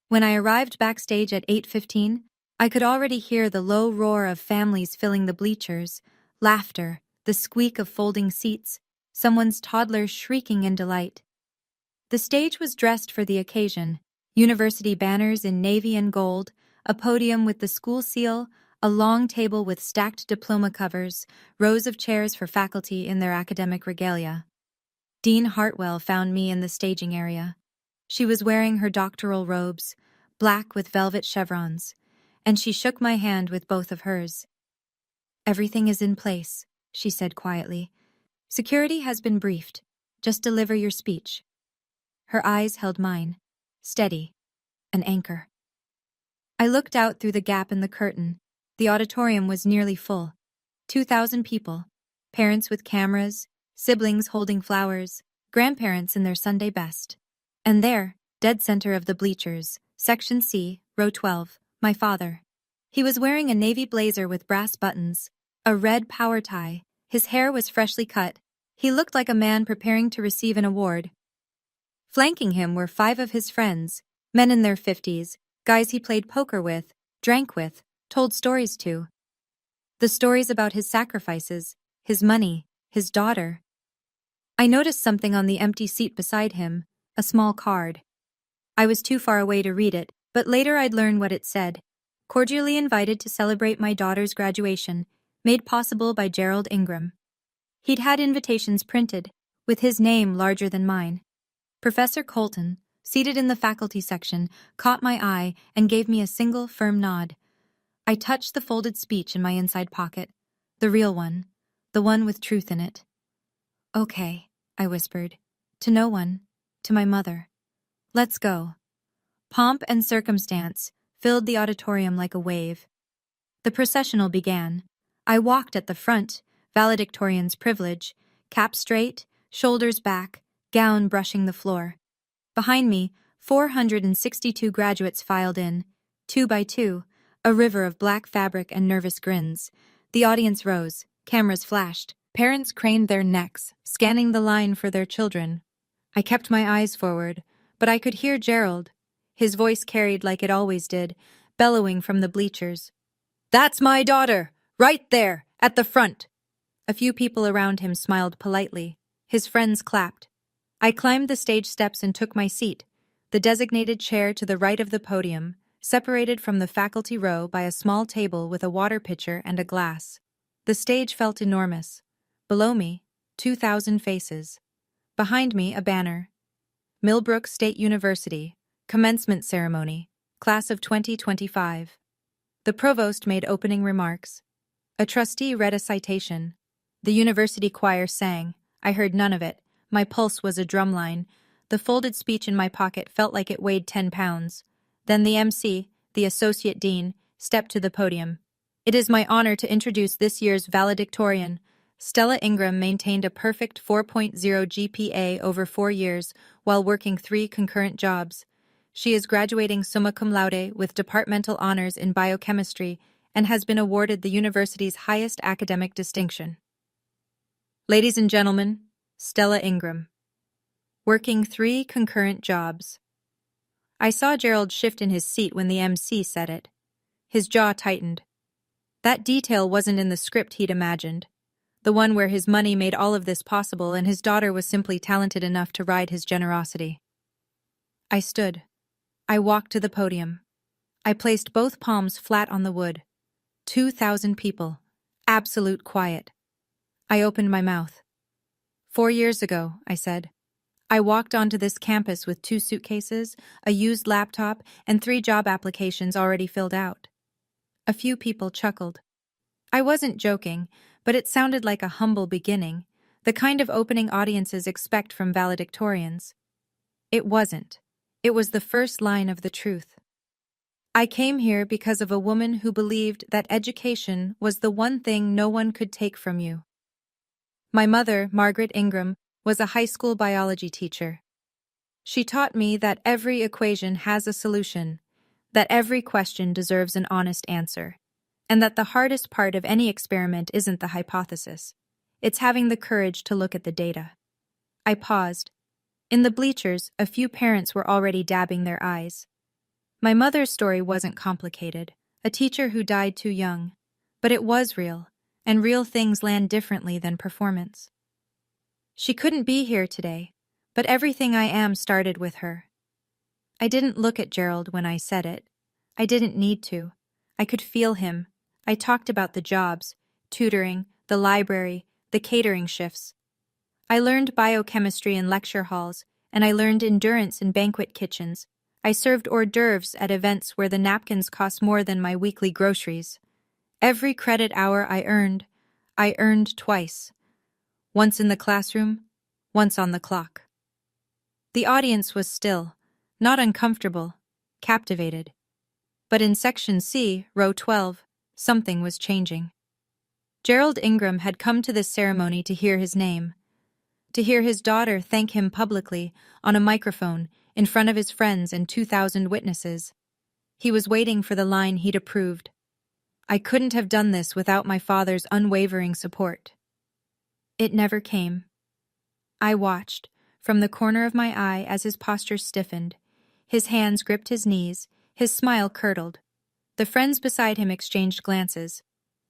When I arrived backstage at 8:15, I could already hear the low roar of families filling the bleachers, laughter, the squeak of folding seats, someone's toddler shrieking in delight. The stage was dressed for the occasion, university banners in navy and gold, a podium with the school seal, a long table with stacked diploma covers, rows of chairs for faculty in their academic regalia. Dean Hartwell found me in the staging area. She was wearing her doctoral robes, black with velvet chevrons, and she shook my hand with both of hers. "Everything is in place," she said quietly. "Security has been briefed. Just deliver your speech." Her eyes held mine, steady, an anchor. I looked out through the gap in the curtain. The auditorium was nearly full. 2,000 people, parents with cameras, siblings holding flowers, grandparents in their Sunday best. And there, dead center of the bleachers, Section C, row 12, my father. He was wearing a navy blazer with brass buttons, a red power tie. His hair was freshly cut. He looked like a man preparing to receive an award. Flanking him were 5 of his friends, men in their 50s, guys he played poker with, drank with, told stories to. The stories about his sacrifices, his money, his daughter. I noticed something on the empty seat beside him, a small card. I was too far away to read it, but later I'd learn what it said. Cordially invited to celebrate my daughter's graduation, made possible by Gerald Ingram. He'd had invitations printed, with his name larger than mine. Professor Colton, seated in the faculty section, caught my eye and gave me a single, firm nod. I touched the folded speech in my inside pocket, the real one, the one with truth in it. "Okay," I whispered. "To no one, to my mother. Let's go." Pomp and circumstance filled the auditorium like a wave. The processional began. I walked at the front, valedictorian's privilege, cap straight, shoulders back, gown brushing the floor. Behind me, 462 graduates filed in, 2 by 2, a river of black fabric and nervous grins. The audience rose, cameras flashed, parents craned their necks, scanning the line for their children. I kept my eyes forward, but I could hear Gerald, his voice carried like it always did, bellowing from the bleachers. "That's my daughter, right there, at the front." A few people around him smiled politely. His friends clapped. I climbed the stage steps and took my seat, the designated chair to the right of the podium, separated from the faculty row by a small table with a water pitcher and a glass. The stage felt enormous. Below me, 2,000 faces. Behind me, a banner. Millbrook State University, Commencement Ceremony, Class of 2025. The provost made opening remarks. A trustee read a citation. The university choir sang. I heard none of it. My pulse was a drumline. The folded speech in my pocket felt like it weighed 10 pounds. Then the MC, the associate dean, stepped to the podium. "It is my honor to introduce this year's valedictorian." Stella Ingram maintained a perfect 4.0 GPA over 4 years while working 3 concurrent jobs. She is graduating summa cum laude with departmental honors in biochemistry and has been awarded the university's highest academic distinction. Ladies and gentlemen, Stella Ingram. Working 3 concurrent jobs. I saw Gerald shift in his seat when the MC said it. His jaw tightened. That detail wasn't in the script he'd imagined. The one where his money made all of this possible and his daughter was simply talented enough to ride his generosity. I stood. I walked to the podium. I placed both palms flat on the wood. 2,000 people. Absolute quiet. I opened my mouth. 4 years ago, I said. I walked onto this campus with 2 suitcases, a used laptop, and 3 job applications already filled out. A few people chuckled. I wasn't joking, but it sounded like a humble beginning, the kind of opening audiences expect from valedictorians. It wasn't. It was the first line of the truth. I came here because of a woman who believed that education was the one thing no one could take from you. My mother, Margaret Ingram, was a high school biology teacher. She taught me that every equation has a solution, that every question deserves an honest answer, and that the hardest part of any experiment isn't the hypothesis. It's having the courage to look at the data. I paused. In the bleachers, a few parents were already dabbing their eyes. My mother's story wasn't complicated, a teacher who died too young. But it was real, and real things land differently than performance. She couldn't be here today, but everything I am started with her. I didn't look at Gerald when I said it. I didn't need to. I could feel him. I talked about the jobs, tutoring, the library, the catering shifts. I learned biochemistry in lecture halls, and I learned endurance in banquet kitchens. I served hors d'oeuvres at events where the napkins cost more than my weekly groceries. Every credit hour I earned twice. Once in the classroom, once on the clock. The audience was still, not uncomfortable, captivated. But in Section C, row 12, something was changing. Gerald Ingram had come to this ceremony to hear his name, to hear his daughter thank him publicly on a microphone in front of his friends and 2,000 witnesses. He was waiting for the line he'd approved. I couldn't have done this without my father's unwavering support. It never came. I watched, from the corner of my eye as his posture stiffened. His hands gripped his knees, his smile curdled. The friends beside him exchanged glances.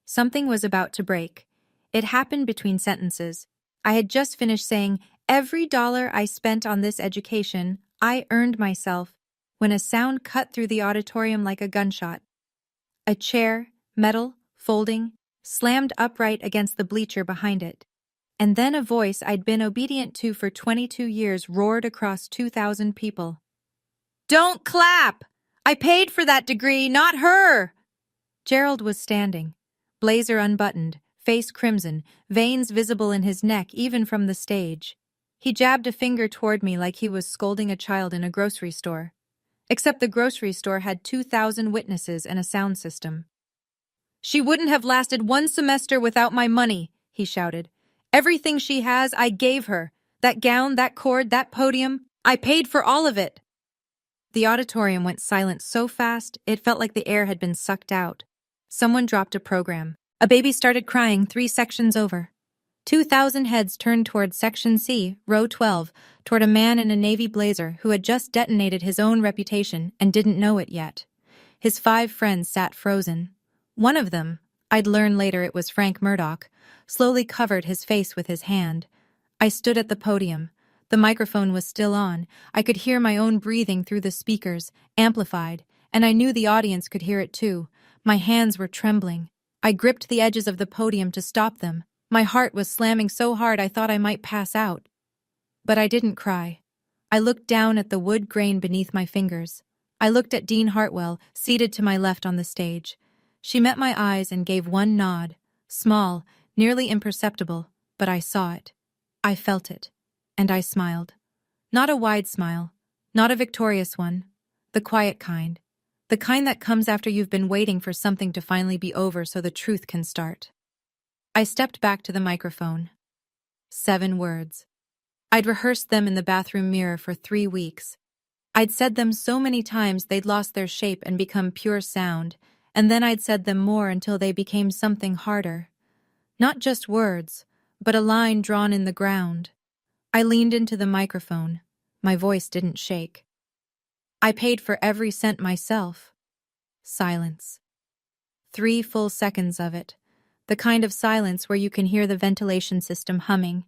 Something was about to break. It happened between sentences. I had just finished saying, "Every dollar I spent on this education, I earned myself," when a sound cut through the auditorium like a gunshot. A chair, metal, folding, slammed upright against the bleacher behind it. And then a voice I'd been obedient to for 22 years roared across 2,000 people. "Don't clap! I paid for that degree, not her!" Gerald was standing, blazer unbuttoned, face crimson, veins visible in his neck even from the stage. He jabbed a finger toward me like he was scolding a child in a grocery store. Except the grocery store had 2,000 witnesses and a sound system. "She wouldn't have lasted one semester without my money," he shouted. "Everything she has, I gave her. That gown, that cord, that podium, I paid for all of it." The auditorium went silent so fast, it felt like the air had been sucked out. Someone dropped a program. A baby started crying 3 sections over. 2,000 heads turned toward Section C, row 12, toward a man in a navy blazer who had just detonated his own reputation and didn't know it yet. His 5 friends sat frozen. One of them, I'd learn later it was Frank Murdoch, slowly covered his face with his hand. I stood at the podium. The microphone was still on. I could hear my own breathing through the speakers, amplified, and I knew the audience could hear it too. My hands were trembling. I gripped the edges of the podium to stop them. My heart was slamming so hard I thought I might pass out. But I didn't cry. I looked down at the wood grain beneath my fingers. I looked at Dean Hartwell, seated to my left on the stage. She met my eyes and gave one nod, small, nearly imperceptible, but I saw it. I felt it. And I smiled. Not a wide smile, not a victorious one, the quiet kind. The kind that comes after you've been waiting for something to finally be over so the truth can start. I stepped back to the microphone. 7 words. I'd rehearsed them in the bathroom mirror for 3 weeks. I'd said them so many times they'd lost their shape and become pure sound, and then I'd said them more until they became something harder. Not just words, but a line drawn in the ground. I leaned into the microphone. My voice didn't shake. I paid for every cent myself. Silence. 3 full seconds of it. The kind of silence where you can hear the ventilation system humming.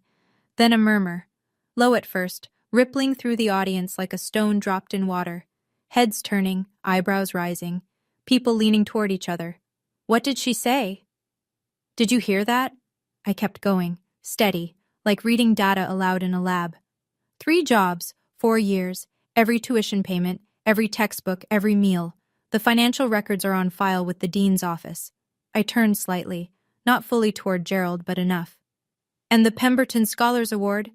Then a murmur. Low at first, rippling through the audience like a stone dropped in water. Heads turning, eyebrows rising. People leaning toward each other. What did she say? Did you hear that? I kept going, steady, like reading data aloud in a lab. 3 jobs, 4 years, every tuition payment, every textbook, every meal. The financial records are on file with the dean's office. I turned slightly, not fully toward Gerald, but enough. And the Pemberton Scholars Award,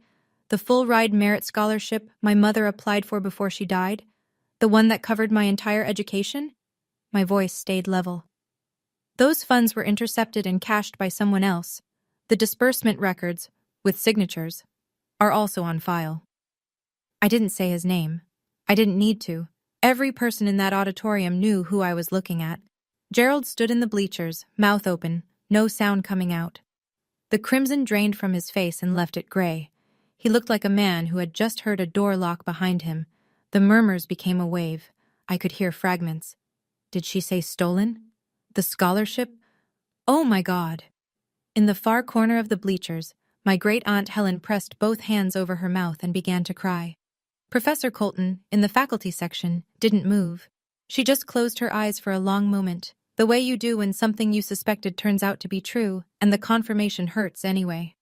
the full-ride merit scholarship my mother applied for before she died, the one that covered my entire education? My voice stayed level. Those funds were intercepted and cashed by someone else. The disbursement records, with signatures, are also on file. I didn't say his name. I didn't need to. Every person in that auditorium knew who I was looking at. Gerald stood in the bleachers, mouth open, no sound coming out. The crimson drained from his face and left it gray. He looked like a man who had just heard a door lock behind him. The murmurs became a wave. I could hear fragments. Did she say stolen? The scholarship? Oh my God! In the far corner of the bleachers, my great-aunt Helen pressed both hands over her mouth and began to cry. Professor Colton, in the faculty section, didn't move. She just closed her eyes for a long moment, the way you do when something you suspected turns out to be true, and the confirmation hurts anyway.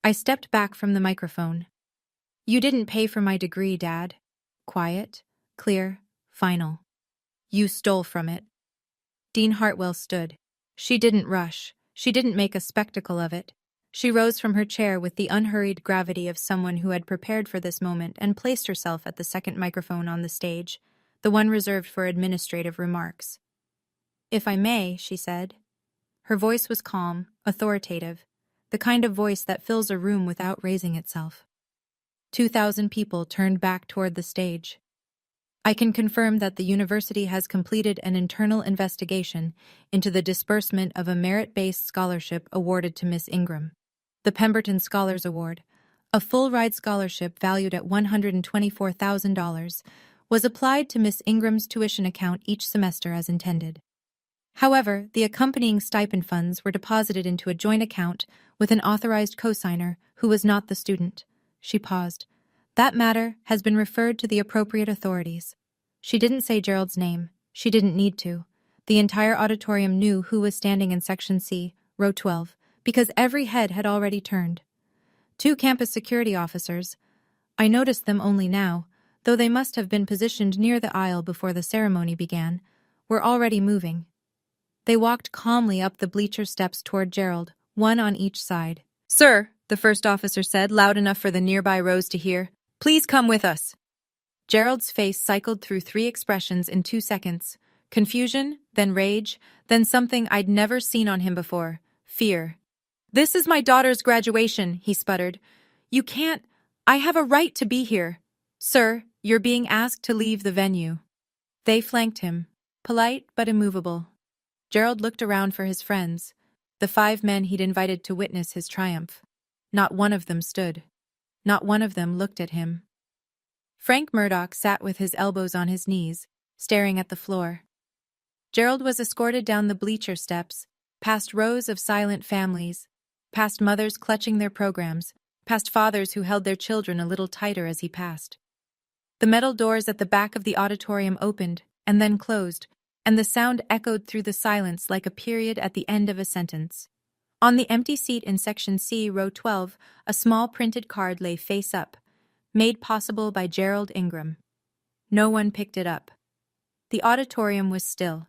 I stepped back from the microphone. You didn't pay for my degree, Dad. Quiet, clear, final. You stole from it. Dean Hartwell stood. She didn't rush. She didn't make a spectacle of it. She rose from her chair with the unhurried gravity of someone who had prepared for this moment and placed herself at the second microphone on the stage, the one reserved for administrative remarks. If I may, she said. Her voice was calm, authoritative, the kind of voice that fills a room without raising itself. 2,000 people turned back toward the stage. I can confirm that the university has completed an internal investigation into the disbursement of a merit-based scholarship awarded to Miss Ingram. The Pemberton Scholars Award, a full-ride scholarship valued at $124,000, was applied to Miss Ingram's tuition account each semester as intended. However, the accompanying stipend funds were deposited into a joint account with an authorized cosigner who was not the student. She paused. That matter has been referred to the appropriate authorities. She didn't say Gerald's name. She didn't need to. The entire auditorium knew who was standing in Section C, Row 12, because every head had already turned. 2 campus security officers, I noticed them only now, though they must have been positioned near the aisle before the ceremony began, were already moving. They walked calmly up the bleacher steps toward Gerald, one on each side. Sir, the first officer said, loud enough for the nearby rows to hear, please come with us. Gerald's face cycled through 3 expressions in 2 seconds. Confusion, then rage, then something I'd never seen on him before, fear. This is my daughter's graduation, he sputtered. You can't. I have a right to be here. Sir, you're being asked to leave the venue. They flanked him, polite but immovable. Gerald looked around for his friends, the 5 men he'd invited to witness his triumph. Not one of them stood. Not one of them looked at him. Frank Murdoch sat with his elbows on his knees, staring at the floor. Gerald was escorted down the bleacher steps, past rows of silent families, past mothers clutching their programs, past fathers who held their children a little tighter as he passed. The metal doors at the back of the auditorium opened and then closed, and the sound echoed through the silence like a period at the end of a sentence. On the empty seat in Section C, Row 12, a small printed card lay face up, made possible by Gerald Ingram. No one picked it up. The auditorium was still.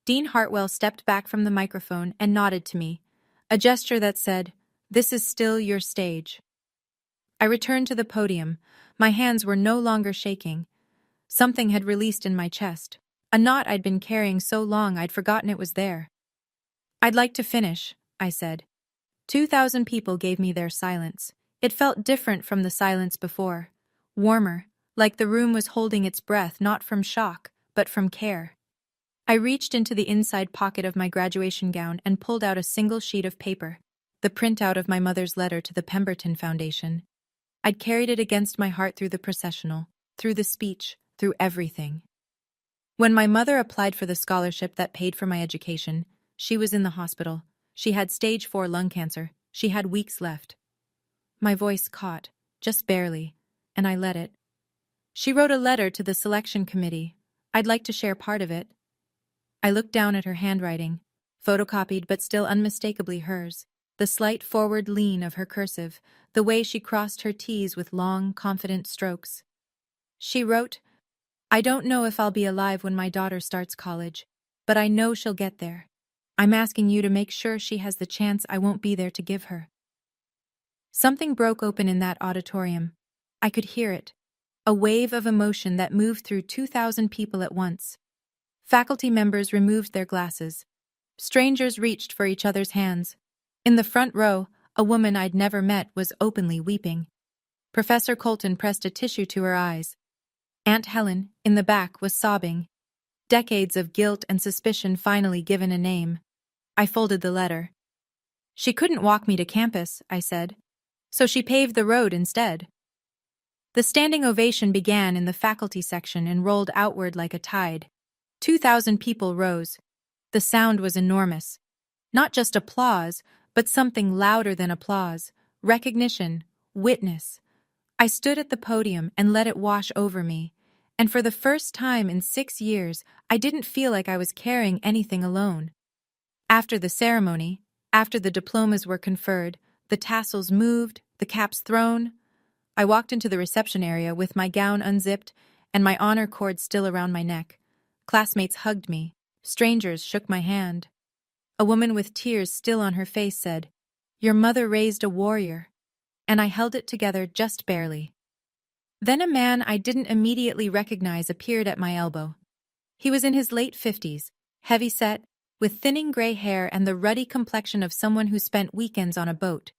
Dean Hartwell stepped back from the microphone and nodded to me, a gesture that said, "This is still your stage." I returned to the podium. My hands were no longer shaking. Something had released in my chest, a knot I'd been carrying so long I'd forgotten it was there. I'd like to finish, I said. 2,000 people gave me their silence. It felt different from the silence before, warmer, like the room was holding its breath not from shock, but from care. I reached into the inside pocket of my graduation gown and pulled out a single sheet of paper, the printout of my mother's letter to the Pemberton Foundation. I'd carried it against my heart through the processional, through the speech, through everything. When my mother applied for the scholarship that paid for my education, she was in the hospital. She had stage 4 lung cancer. She had weeks left. My voice caught, just barely, and I let it. She wrote a letter to the selection committee. I'd like to share part of it. I looked down at her handwriting, photocopied but still unmistakably hers, the slight forward lean of her cursive, the way she crossed her T's with long, confident strokes. She wrote, I don't know if I'll be alive when my daughter starts college, but I know she'll get there. I'm asking you to make sure she has the chance I won't be there to give her. Something broke open in that auditorium. I could hear it, a wave of emotion that moved through 2,000 people at once. Faculty members removed their glasses. Strangers reached for each other's hands. In the front row, a woman I'd never met was openly weeping. Professor Colton pressed a tissue to her eyes. Aunt Helen, in the back, was sobbing. Decades of guilt and suspicion finally given a name. I folded the letter. She couldn't walk me to campus, I said. So she paved the road instead. The standing ovation began in the faculty section and rolled outward like a tide. 2,000 people rose. The sound was enormous. Not just applause, but something louder than applause. Recognition, witness. I stood at the podium and let it wash over me. And for the first time in 6 years, I didn't feel like I was carrying anything alone. After the ceremony, after the diplomas were conferred, the tassels moved, the caps thrown, I walked into the reception area with my gown unzipped and my honor cord still around my neck. Classmates hugged me. Strangers shook my hand. A woman with tears still on her face said, "Your mother raised a warrior." And I held it together just barely. Then a man I didn't immediately recognize appeared at my elbow. He was in his late 50s, heavy-set, with thinning gray hair and the ruddy complexion of someone who spent weekends on a boat.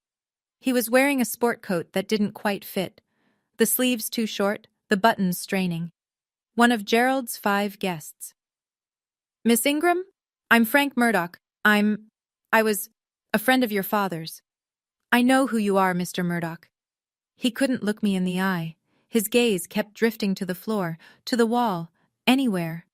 He was wearing a sport coat that didn't quite fit, the sleeves too short, the buttons straining. One of Gerald's 5 guests. "Miss Ingram? I'm Frank Murdoch. I was a friend of your father's." "I know who you are, Mr. Murdoch." He couldn't look me in the eye. His gaze kept drifting to the floor, to the wall, anywhere.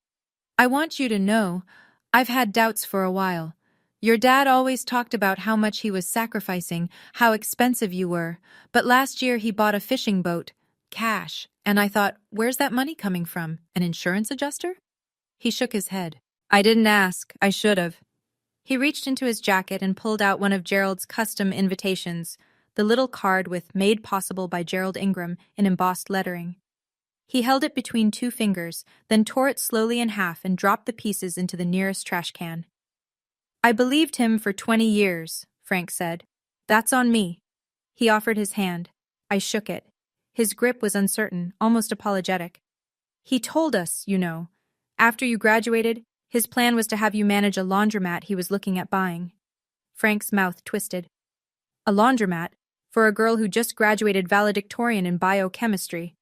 "I want you to know, I've had doubts for a while. Your dad always talked about how much he was sacrificing, how expensive you were, but last year he bought a fishing boat, cash, and I thought, where's that money coming from? An insurance adjuster?" He shook his head. "I didn't ask. I should have." He reached into his jacket and pulled out one of Gerald's custom invitations, the little card with "Made Possible by Gerald Ingram" in embossed lettering. He held it between 2 fingers, then tore it slowly in half and dropped the pieces into the nearest trash can. "I believed him for 20 years, Frank said. "That's on me." He offered his hand. I shook it. His grip was uncertain, almost apologetic. "He told us, you know. After you graduated, his plan was to have you manage a laundromat he was looking at buying." Frank's mouth twisted. A laundromat? For a girl who just graduated valedictorian in biochemistry.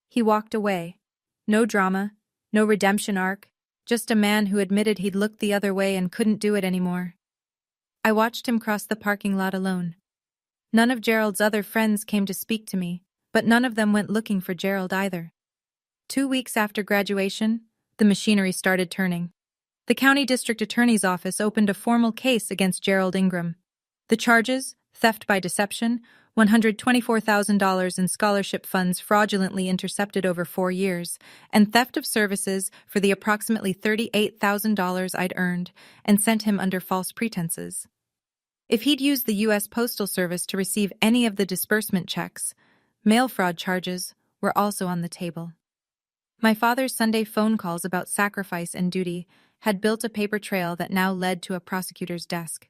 He walked away. No drama, no redemption arc, just a man who admitted he'd looked the other way and couldn't do it anymore. I watched him cross the parking lot alone. None of Gerald's other friends came to speak to me, but none of them went looking for Gerald either. 2 weeks after graduation, the machinery started turning. The county district attorney's office opened a formal case against Gerald Ingram. The charges: theft by deception, $124,000 in scholarship funds fraudulently intercepted over 4 years, and theft of services for the approximately $38,000 I'd earned and sent him under false pretenses. If he'd used the U.S. Postal Service to receive any of the disbursement checks, mail fraud charges were also on the table. My father's Sunday phone calls about sacrifice and duty had built a paper trail that now led to a prosecutor's desk.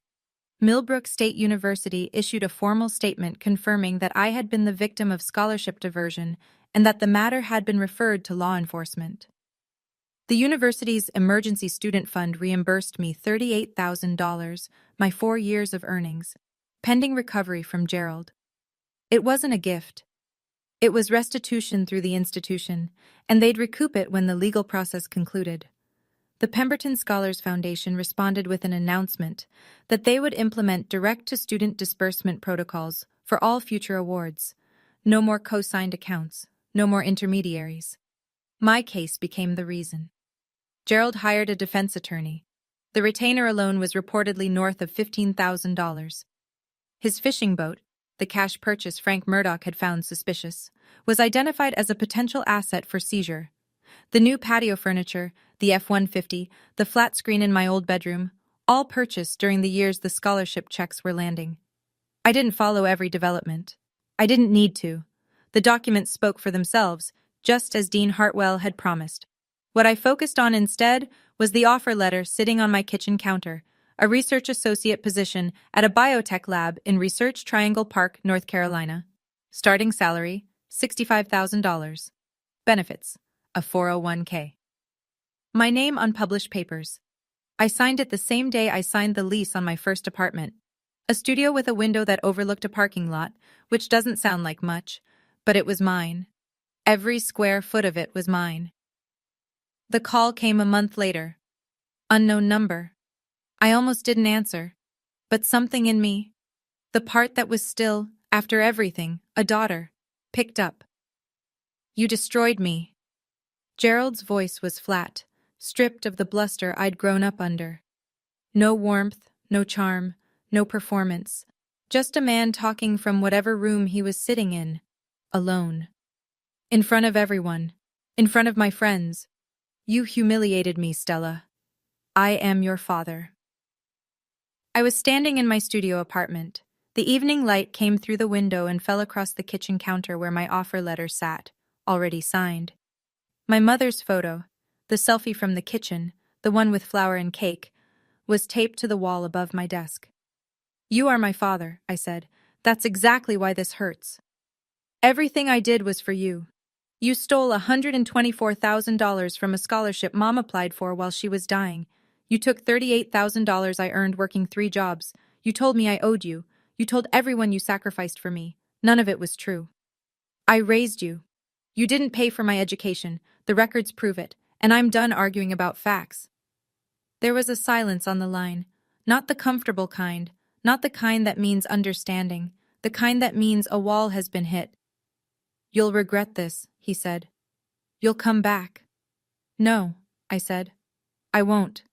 Millbrook State University issued a formal statement confirming that I had been the victim of scholarship diversion and that the matter had been referred to law enforcement. The university's emergency student fund reimbursed me $38,000, my 4 years of earnings, pending recovery from Gerald. It wasn't a gift. It was restitution through the institution, and they'd recoup it when the legal process concluded. The Pemberton Scholars Foundation responded with an announcement that they would implement direct-to-student disbursement protocols for all future awards. No more co-signed accounts, no more intermediaries. My case became the reason. Gerald hired a defense attorney. The retainer alone was reportedly north of $15,000. His fishing boat, the cash purchase Frank Murdoch had found suspicious, was identified as a potential asset for seizure. The new patio furniture, the F-150, the flat screen in my old bedroom, all purchased during the years the scholarship checks were landing. I didn't follow every development. I didn't need to. The documents spoke for themselves, just as Dean Hartwell had promised. What I focused on instead was the offer letter sitting on my kitchen counter, a research associate position at a biotech lab in Research Triangle Park, North Carolina. Starting salary, $65,000. Benefits: a 401k. My name on published papers. I signed it the same day I signed the lease on my first apartment. A studio with a window that overlooked a parking lot, which doesn't sound like much, but it was mine. Every square foot of it was mine. The call came a month later. Unknown number. I almost didn't answer. But something in me, the part that was still, after everything, a daughter, picked up. You destroyed me. Gerald's voice was flat, stripped of the bluster I'd grown up under. No warmth, no charm, no performance. Just a man talking from whatever room he was sitting in, alone. In front of everyone. In front of my friends. You humiliated me, Stella. I am your father. I was standing in my studio apartment. The evening light came through the window and fell across the kitchen counter where my offer letter sat, already signed. My mother's photo, the selfie from the kitchen, the one with flour and cake, was taped to the wall above my desk. You are my father, I said. That's exactly why this hurts. Everything I did was for you. You stole $124,000 from a scholarship Mom applied for while she was dying. You took $38,000 I earned working 3 jobs. You told me I owed you. You told everyone you sacrificed for me. None of it was true. I raised you. You didn't pay for my education. The records prove it, and I'm done arguing about facts. There was a silence on the line. Not the comfortable kind. Not the kind that means understanding. The kind that means a wall has been hit. You'll regret this, he said. You'll come back. No, I said. I won't.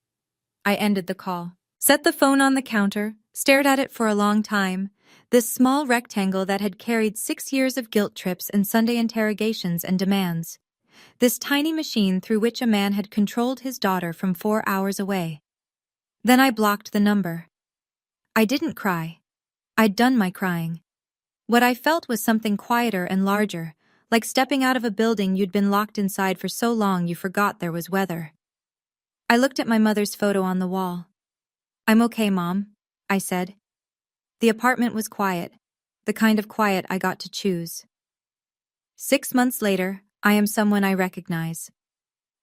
I ended the call. Set the phone on the counter, stared at it for a long time. This small rectangle that had carried 6 years of guilt trips and Sunday interrogations and demands. This tiny machine through which a man had controlled his daughter from 4 hours away. Then I blocked the number. I didn't cry. I'd done my crying. What I felt was something quieter and larger, like stepping out of a building you'd been locked inside for so long you forgot there was weather. I looked at my mother's photo on the wall. I'm okay, Mom, I said. The apartment was quiet, the kind of quiet I got to choose. 6 months later, I am someone I recognize.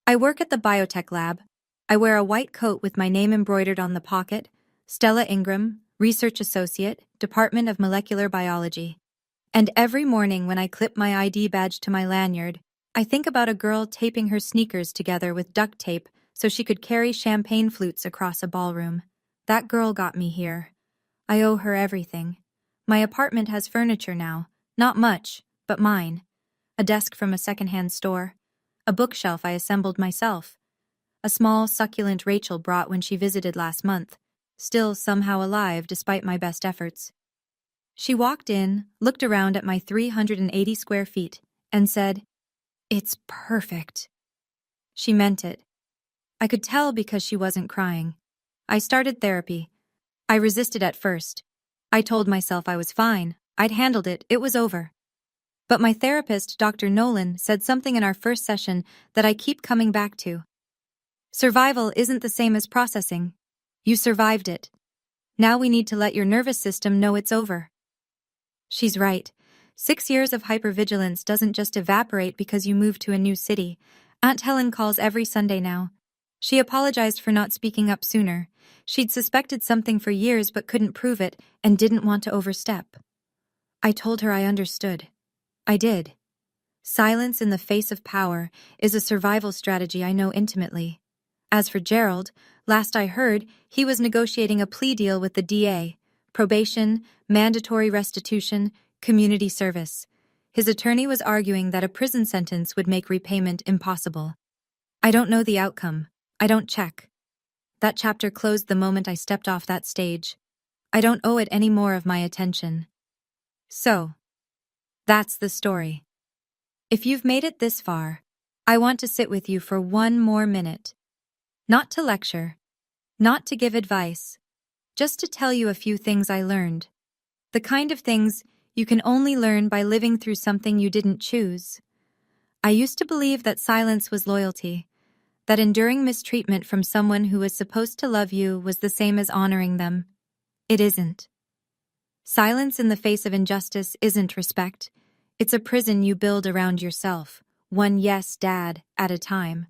I work at the biotech lab. I wear a white coat with my name embroidered on the pocket, Stella Ingram, Research Associate, Department of Molecular Biology. And every morning when I clip my ID badge to my lanyard, I think about a girl taping her sneakers together with duct tape so she could carry champagne flutes across a ballroom. That girl got me here. I owe her everything. My apartment has furniture now, not much, but mine. A desk from a secondhand store, a bookshelf I assembled myself, a small succulent Rachel brought when she visited last month, still somehow alive despite my best efforts. She walked in, looked around at my 380 square feet, and said, "It's perfect." She meant it. I could tell because she wasn't crying. I started therapy. I resisted at first. I told myself I was fine. I'd handled it. It was over. But my therapist, Dr. Nolan, said something in our first session that I keep coming back to. Survival isn't the same as processing. You survived it. Now we need to let your nervous system know it's over. She's right. 6 years of hypervigilance doesn't just evaporate because you move to a new city. Aunt Helen calls every Sunday now. She apologized for not speaking up sooner. She'd suspected something for years but couldn't prove it and didn't want to overstep. I told her I understood. I did. Silence in the face of power is a survival strategy I know intimately. As for Gerald, last I heard, he was negotiating a plea deal with the DA. Probation, mandatory restitution, community service. His attorney was arguing that a prison sentence would make repayment impossible. I don't know the outcome. I don't check. That chapter closed the moment I stepped off that stage. I don't owe it any more of my attention. So, that's the story. If you've made it this far, I want to sit with you for 1 more minute. Not to lecture, not to give advice, just to tell you a few things I learned. The kind of things you can only learn by living through something you didn't choose. I used to believe that silence was loyalty, that enduring mistreatment from someone who was supposed to love you was the same as honoring them. It isn't. Silence in the face of injustice isn't respect. It's a prison you build around yourself, one yes, dad, at a time.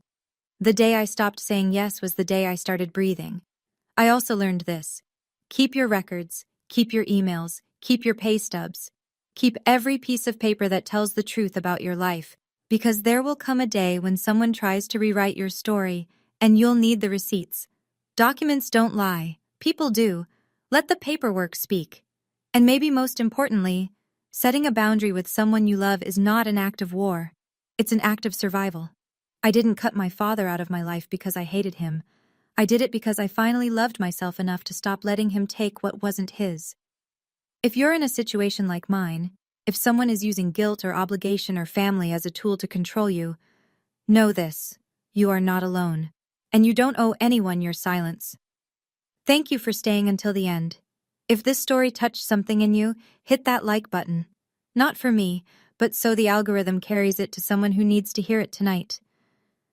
The day I stopped saying yes was the day I started breathing. I also learned this. Keep your records, keep your emails, keep your pay stubs. Keep every piece of paper that tells the truth about your life, because there will come a day when someone tries to rewrite your story, and you'll need the receipts. Documents don't lie, people do. Let the paperwork speak. And maybe most importantly, setting a boundary with someone you love is not an act of war. It's an act of survival. I didn't cut my father out of my life because I hated him. I did it because I finally loved myself enough to stop letting him take what wasn't his. If you're in a situation like mine, if someone is using guilt or obligation or family as a tool to control you, know this: you are not alone. And you don't owe anyone your silence. Thank you for staying until the end. If this story touched something in you, hit that like button. Not for me, but so the algorithm carries it to someone who needs to hear it tonight.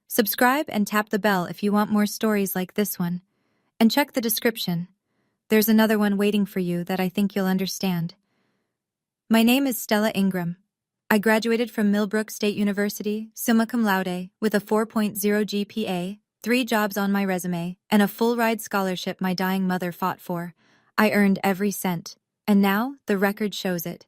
Subscribe and tap the bell if you want more stories like this one. And check the description. There's another one waiting for you that I think you'll understand. My name is Stella Ingram. I graduated from Millbrook State University, summa cum laude, with a 4.0 GPA, 3 jobs on my resume, and a full-ride scholarship my dying mother fought for. I earned every cent, and now the record shows it.